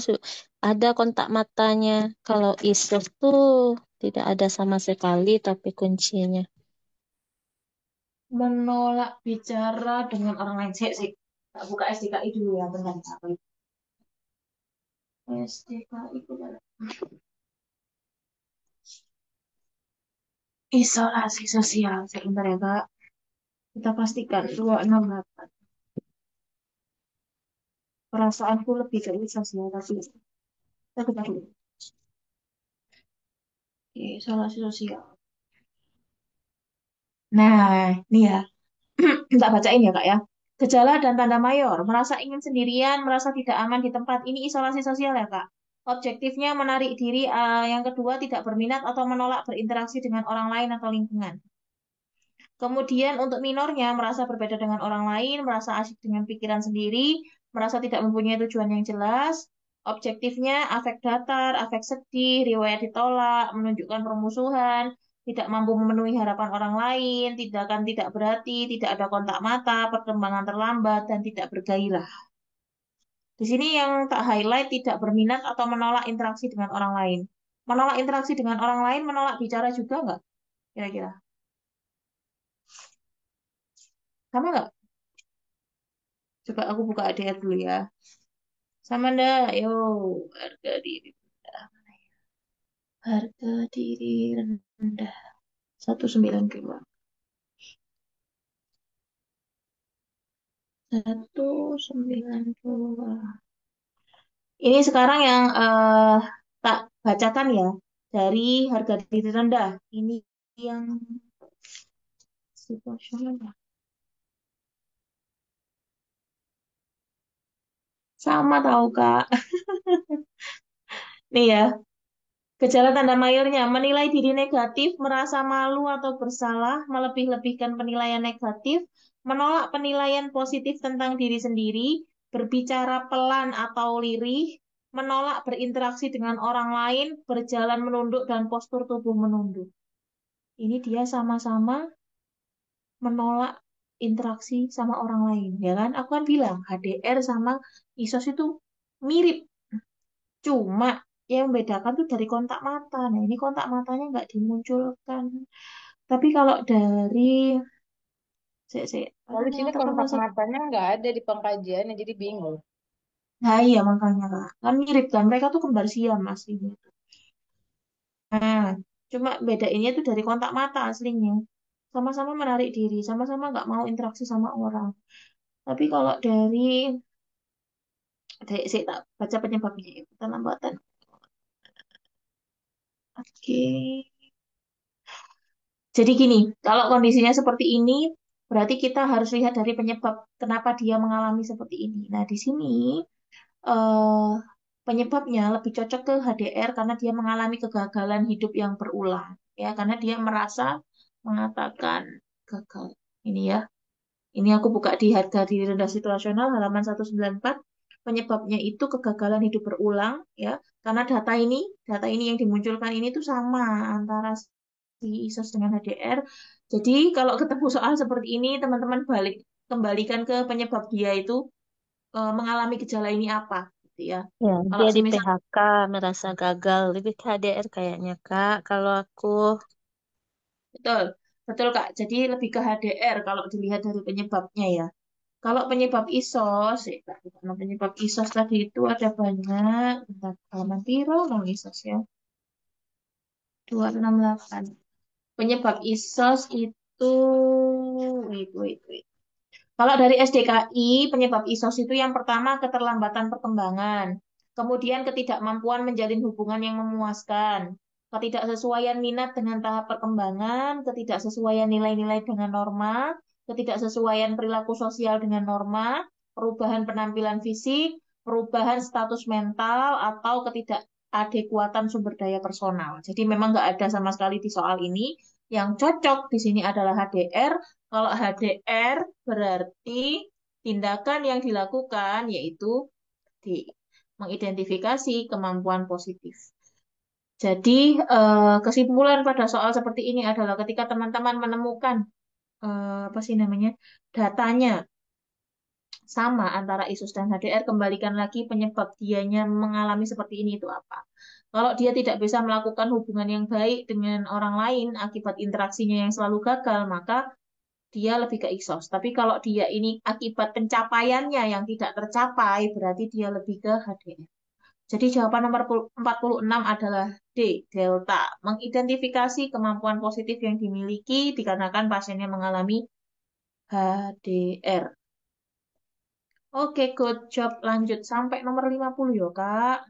ada kontak matanya. Kalau ISOS tuh tidak ada sama sekali tapi kuncinya. Menolak bicara dengan orang lain. Sih. Tak buka SDKI dulu ya, bentar. Apa itu? SDKI itu adalah isolasi sosial. Sebentar ya, Kak. Kita pastikan 268. Perasaanku lebih ke sosial, tapi kita ketahui. Isolasi sosial. Nah, ini ya. Tak bacain ya, Kak ya. Gejala dan tanda mayor, merasa ingin sendirian, merasa tidak aman di tempat. Ini isolasi sosial ya, Kak. Objektifnya menarik diri, yang kedua tidak berminat atau menolak berinteraksi dengan orang lain atau lingkungan. Kemudian untuk minornya, merasa berbeda dengan orang lain, merasa asyik dengan pikiran sendiri, merasa tidak mempunyai tujuan yang jelas. Objektifnya afek datar, afek sedih, riwayat ditolak, menunjukkan permusuhan, tidak mampu memenuhi harapan orang lain, tindakan tidak berarti, tidak ada kontak mata, perkembangan terlambat, dan tidak bergairah. Di sini yang tak highlight tidak berminat atau menolak interaksi dengan orang lain. Menolak interaksi dengan orang lain, menolak bicara juga nggak? Kira-kira. Sama nggak? Coba aku buka ADR dulu ya. Sama ndak? Yo, harga diri rendah. Harga diri rendah. 192. 192. Ini sekarang yang tak bacakan ya. Dari harga diri rendah. Ini yang situasional. Sama tahu Kak. Nih ya. Gejala tanda mayornya, menilai diri negatif, merasa malu atau bersalah, melebih-lebihkan penilaian negatif, menolak penilaian positif tentang diri sendiri, berbicara pelan atau lirih, menolak berinteraksi dengan orang lain, berjalan menunduk dan postur tubuh menunduk. Ini dia sama-sama menolak interaksi sama orang lain, ya kan? Aku kan bilang HDR sama ISOS itu mirip. Cuma yang membedakan tuh dari kontak mata. Nah, ini kontak matanya nggak dimunculkan. Tapi kalau dari Kalau di mana sini tekan kontak masa? matanya nggak ada di pengkajiannya, jadi bingung. Nah, iya makanya Kak. Kan mirip kan. Mereka tuh kembar siam aslinya. Nah, cuma bedainnya tuh dari kontak mata aslinya. Sama-sama menarik diri, sama-sama nggak mau interaksi sama orang. Tapi kalau saya tak baca penyebabnya ya. Keterlambatan. Oke. Jadi gini, kalau kondisinya seperti ini, berarti kita harus lihat dari penyebab kenapa dia mengalami seperti ini. Nah, di sini eh, penyebabnya lebih cocok ke HDR karena dia mengalami kegagalan hidup yang berulang, ya, karena dia merasa mengatakan gagal. Ini ya, ini aku buka di harga diri rendah situasional halaman 194. Penyebabnya itu kegagalan hidup berulang, ya, karena data ini yang dimunculkan ini tuh sama antara si ISOS dengan HDR. Jadi kalau ketemu soal seperti ini, teman-teman kembalikan ke penyebab dia itu mengalami gejala ini apa, gitu ya. Ya, Kalau dia di semisal PHK, merasa gagal. Lebih ke HDR kayaknya, Kak. Kalau aku, betul, betul Kak. Jadi lebih ke HDR kalau dilihat dari penyebabnya ya. Kalau penyebab ISOS, karena penyebab ISOS tadi itu ada banyak. Bentar, halaman piro dong ISOS ya. 268. Penyebab ISOS itu, wait. Kalau dari SDKI, penyebab ISOS itu yang pertama keterlambatan perkembangan, kemudian ketidakmampuan menjalin hubungan yang memuaskan, ketidaksesuaian minat dengan tahap perkembangan, ketidaksesuaian nilai-nilai dengan norma, ketidaksesuaian perilaku sosial dengan norma, perubahan penampilan fisik, perubahan status mental, atau ketidakadekuatan sumber daya personal. Jadi memang nggak ada sama sekali di soal ini. Yang cocok di sini adalah HDR. Kalau HDR berarti tindakan yang dilakukan yaitu di mengidentifikasi kemampuan positif. Jadi kesimpulan pada soal seperti ini adalah ketika teman-teman menemukan apa sih namanya datanya sama antara ISUS dan HDR, kembalikan lagi penyebab dianya mengalami seperti ini itu apa. Kalau dia tidak bisa melakukan hubungan yang baik dengan orang lain akibat interaksinya yang selalu gagal, maka dia lebih ke exhaust. Tapi kalau dia ini akibat pencapaiannya yang tidak tercapai, berarti dia lebih ke HDR. Jadi jawaban nomor 46 adalah D, delta. Mengidentifikasi kemampuan positif yang dimiliki dikarenakan pasiennya mengalami HDR. Oke, good job. Lanjut sampai nomor 50 ya, Kak.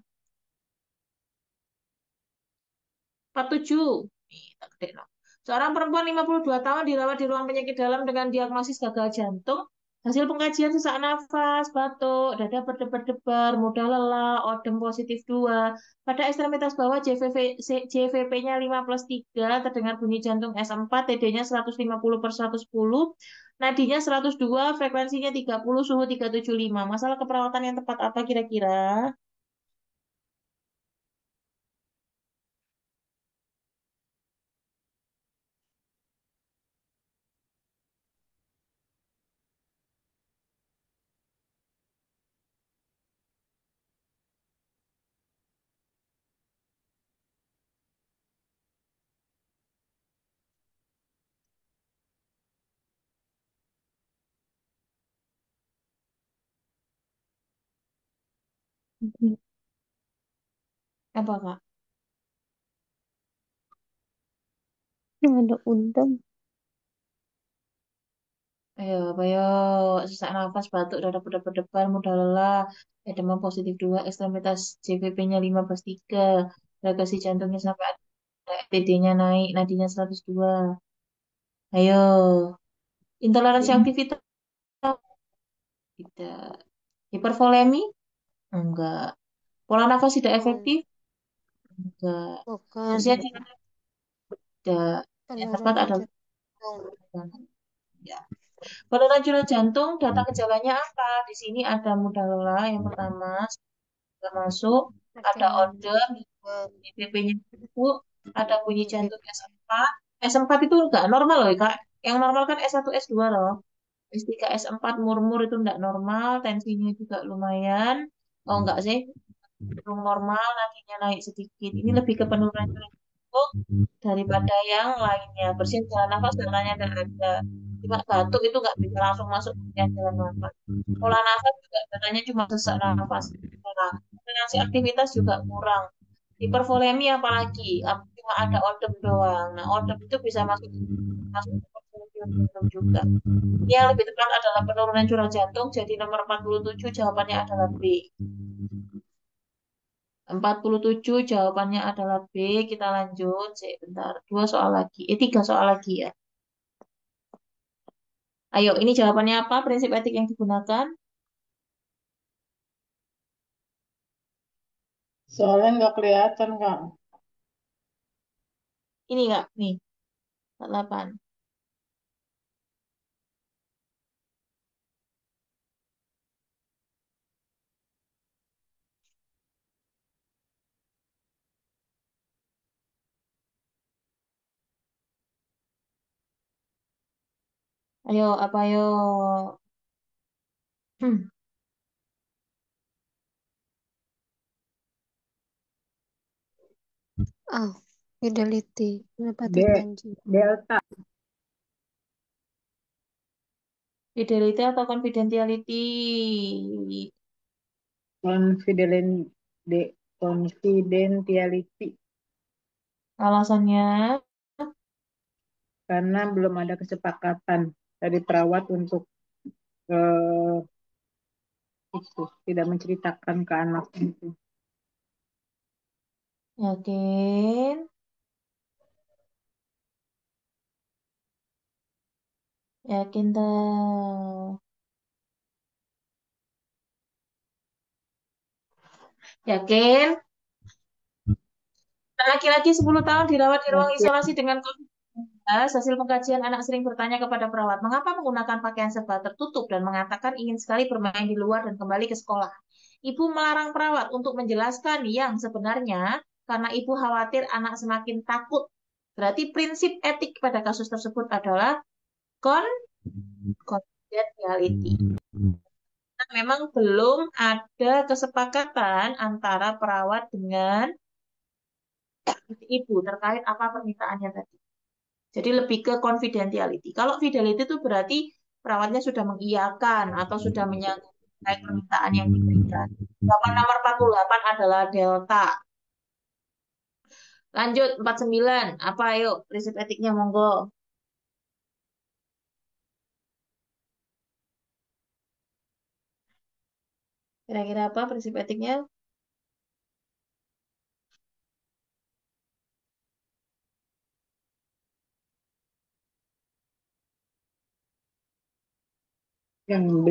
47. Nih, tak gede, no. Seorang perempuan 52 tahun dirawat di ruang penyakit dalam dengan diagnosis gagal jantung. Hasil pengkajian sesak nafas, batuk, dada berdebar-debar, mudah lelah, odem positif 2. Pada ekstremitas bawah JVP-nya 5+3, terdengar bunyi jantung S4, TD-nya 150/110, nadinya 102, frekuensinya 30, suhu 375. Masalah keperawatan yang tepat apa kira-kira? Apa, Kak? Ada undang. Ayo, ayo, sesak nafas, batuk, dada berdebar, mudah lelah, demam positif 2, ekstremitas JVP-nya 15,3, ragasi jantungnya sampai ada FTD-nya naik, nadinya 102. Ayo, intoleransi aktivitas tidak. Hipervolemi? Enggak. Pola nafas tidak bukan, efektif? Enggak. bukan Usia tidak. Yang tepat penurunan adalah jantung. ya. Penurunan curah jantung, data gejalanya apa? Di sini ada mudah lelah yang pertama, sudah masuk, ada Pertengahan odem, dua, BP-nya masuk, ada bunyi jantung BPP S4. S4 itu enggak normal loh, Kak. Yang normal kan S1, S2 loh. S3, S4 murmur itu enggak normal, tensinya juga lumayan. Oh enggak sih, belum normal, nadinya naik sedikit. Ini lebih ke penurunan curah jantung daripada yang lainnya. Bersihin jalan nafas datanya enggak ada. Cuma batuk itu nggak bisa langsung masuk ke jalan nafas. Pola nafas juga datanya cuma sesak nafas. Nah, koordinasi aktivitas juga kurang. Hipervolemi apalagi cuma ada odem doang. Nah, odem itu bisa masuk masuk ke jantung juga. Ini yang lebih tepat adalah penurunan curah jantung. Jadi nomor 47 jawabannya adalah B. 47 jawabannya adalah B. Kita lanjut. Sebentar. Dua soal lagi. Tiga soal lagi ya. Ayo, ini jawabannya apa? Prinsip etik yang digunakan? Soalnya nggak kelihatan, Kak. Ini Kak, nih. 8. Ayo, apa ayo? Hmm, ah fidelity penempatan D, janji delta, fidelity atau confidentiality? confidentiality, confidentiality, Alasannya, karena belum ada kesepakatan dari perawat untuk eh, itu tidak menceritakan ke anak itu. yakin? Yakin tuh. Yakin? Laki-laki 10 tahun dirawat di ruang Oke, isolasi dengan COVID-19. Hasil pengkajian anak sering bertanya kepada perawat, mengapa menggunakan pakaian serba tertutup dan mengatakan ingin sekali bermain di luar dan kembali ke sekolah. Ibu melarang perawat untuk menjelaskan yang sebenarnya karena ibu khawatir anak semakin takut. Berarti prinsip etik pada kasus tersebut adalah confidentiality. Nah, memang belum ada kesepakatan antara perawat dengan ibu terkait apa permintaannya tadi. Jadi lebih ke confidentiality. Kalau fidelity itu berarti perawatnya sudah mengiyakan atau sudah menyanggupi terkait permintaan yang diberikan. Jawaban nomor 48 adalah delta. Lanjut 49. Apa ayo prinsip etiknya monggo. Kira-kira apa prinsip etiknya? yang B,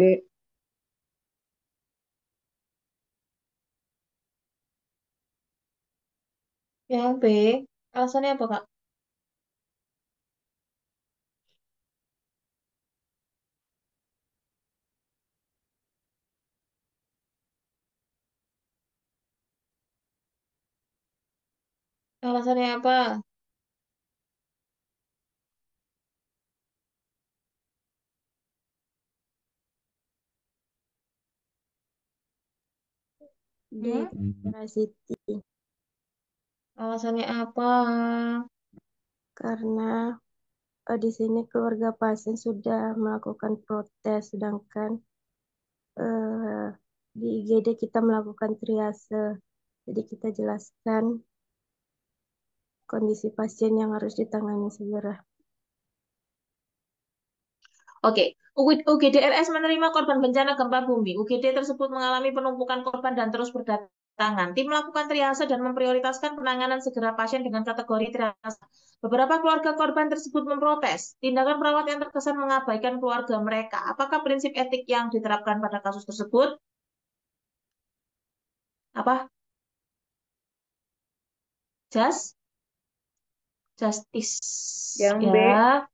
Yang B. Alasannya apa, Kak? Alasannya apa? D. Hmm? Veracity. Alasannya apa? Karena di sini keluarga pasien sudah melakukan protes, sedangkan eh, Di IGD kita melakukan triase. Jadi kita jelaskan kondisi pasien yang harus ditangani segera. Oke, UGD-RS menerima korban bencana gempa bumi. UGD tersebut mengalami penumpukan korban dan terus berdatangan. Tim melakukan triase dan memprioritaskan penanganan segera pasien dengan kategori triase. Beberapa keluarga korban tersebut memprotes. Tindakan perawat yang terkesan mengabaikan keluarga mereka. Apakah prinsip etik yang diterapkan pada kasus tersebut? Apa? Justice. Yang B, Ya.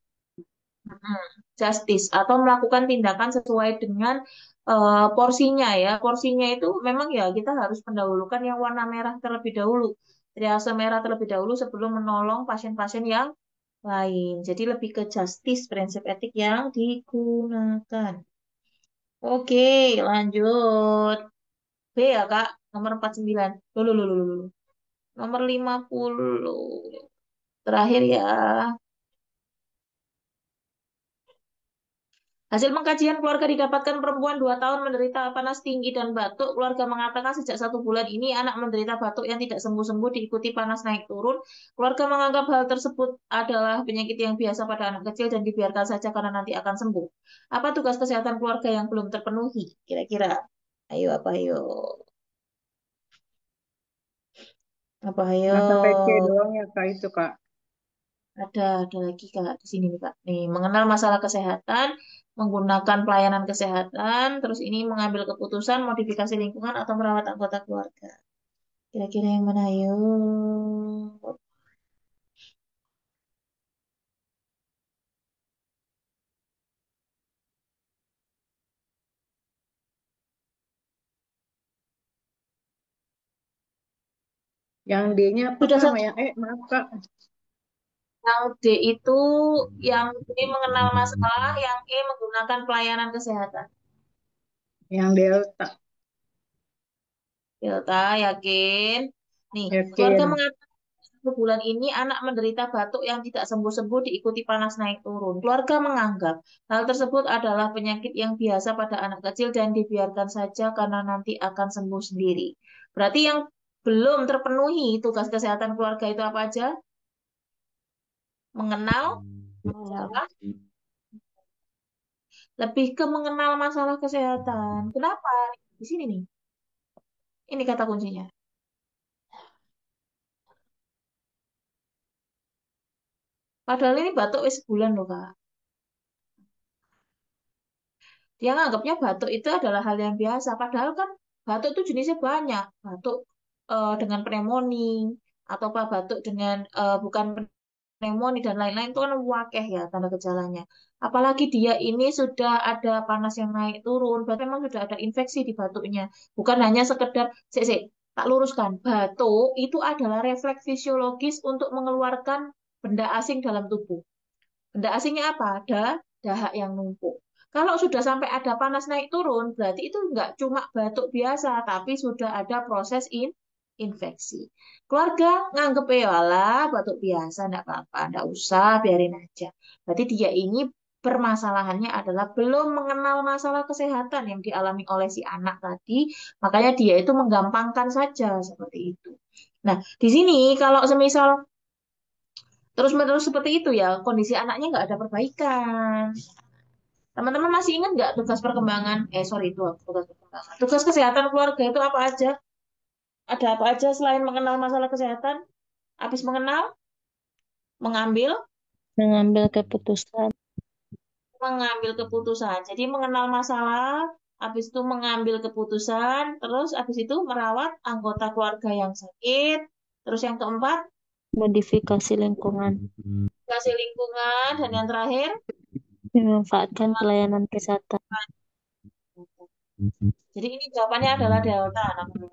Justice atau melakukan tindakan sesuai dengan porsinya ya. Porsinya itu memang ya kita harus mendahulukan yang warna merah terlebih dahulu. Triase merah terlebih dahulu sebelum menolong pasien-pasien yang lain. Jadi lebih ke justice, prinsip etik yang digunakan. Oke, lanjut. B ya, Kak. Nomor 49. Dulu, dulu, dulu. Nomor 50. Terakhir ya. Hasil pengkajian keluarga didapatkan perempuan 2 tahun menderita panas tinggi dan batuk. Keluarga mengatakan sejak 1 bulan ini anak menderita batuk yang tidak sembuh-sembuh diikuti panas naik turun. Keluarga menganggap hal tersebut adalah penyakit yang biasa pada anak kecil dan dibiarkan saja karena nanti akan sembuh. Apa tugas kesehatan keluarga yang belum terpenuhi? Kira-kira. Ayo, apa ayo? Apa ayo? nah sampai C doang ya Kak itu Kak. Ada lagi Kak di sini nih Kak. Nih, mengenal masalah kesehatan, menggunakan pelayanan kesehatan, terus ini mengambil keputusan, modifikasi lingkungan atau merawat anggota keluarga. Kira-kira yang mana ayo? Yang D-nya apa Sudah Kak? satu. Yang E maaf Kak. Yang D itu yang D mengenal masalah, yang E menggunakan pelayanan kesehatan. Yang Delta. Delta, yakin? Nih, keluarga Yakin. mengatakan 1 bulan ini anak menderita batuk yang tidak sembuh-sembuh diikuti panas naik turun. Keluarga menganggap hal tersebut adalah penyakit yang biasa pada anak kecil dan dibiarkan saja karena nanti akan sembuh sendiri. Berarti yang belum terpenuhi tugas kesehatan keluarga itu apa aja? Mengenal masalah, lebih ke mengenal masalah kesehatan. Kenapa? Di sini nih. Ini kata kuncinya. Padahal ini batuk wis sebulan loh, Kak. Dia nganggapnya batuk itu adalah hal yang biasa. Padahal kan batuk itu jenisnya banyak. Batuk dengan pneumonia atau apa batuk dengan bukan pneumonia dan lain-lain itu kan wakeh ya tanda gejalanya. Apalagi dia ini sudah ada panas yang naik turun, berarti memang sudah ada infeksi di batuknya. Bukan hanya sekedar, tak luruskan, batuk itu adalah refleks fisiologis untuk mengeluarkan benda asing dalam tubuh. Benda asingnya apa? Ada dahak yang numpuk. Kalau sudah sampai ada panas naik turun, berarti itu nggak cuma batuk biasa, tapi sudah ada proses infeksi. Keluarga nganggep ya lah batuk biasa, nggak apa-apa, nggak usah, biarin aja. Berarti dia ini permasalahannya adalah belum mengenal masalah kesehatan yang dialami oleh si anak tadi, makanya dia itu menggampangkan saja seperti itu. Nah, di sini kalau semisal terus-menerus seperti itu ya, kondisi anaknya nggak ada perbaikan. Teman-teman masih ingat nggak tugas perkembangan? Sorry, itu tugas perkembangan. Tugas kesehatan keluarga itu apa aja? Ada apa aja selain mengenal masalah kesehatan? Habis mengenal, mengambil, Mengambil keputusan. mengambil keputusan. Jadi mengenal masalah, habis itu mengambil keputusan, terus habis itu merawat anggota keluarga yang sakit. Terus yang keempat, Modifikasi lingkungan. kasih lingkungan, dan yang terakhir, Memanfaatkan pelayanan kesehatan. jadi ini jawabannya adalah delta. Namanya.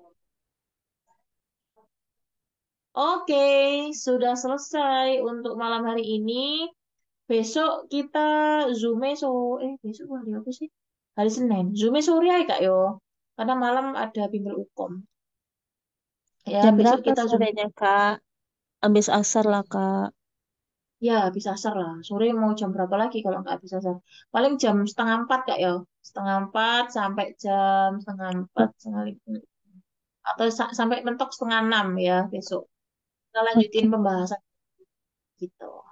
Oke, sudah selesai untuk malam hari ini. Besok kita Zoom besok hari apa sih? Hari Senin. Zoom sore ya Kak yo. Karena malam ada bimbel Ukom. Ya, Jam besok berapa kita Zoom. sorenya, Kak? Habis asar lah, Kak. Ya, habis asar lah. Sore mau jam berapa lagi kalau nggak habis asar? Paling jam setengah empat kak ya. Setengah empat sampai jam setengah empat, setengah lima. Atau sampai mentok setengah enam ya besok. Kita lanjutin pembahasan gitu.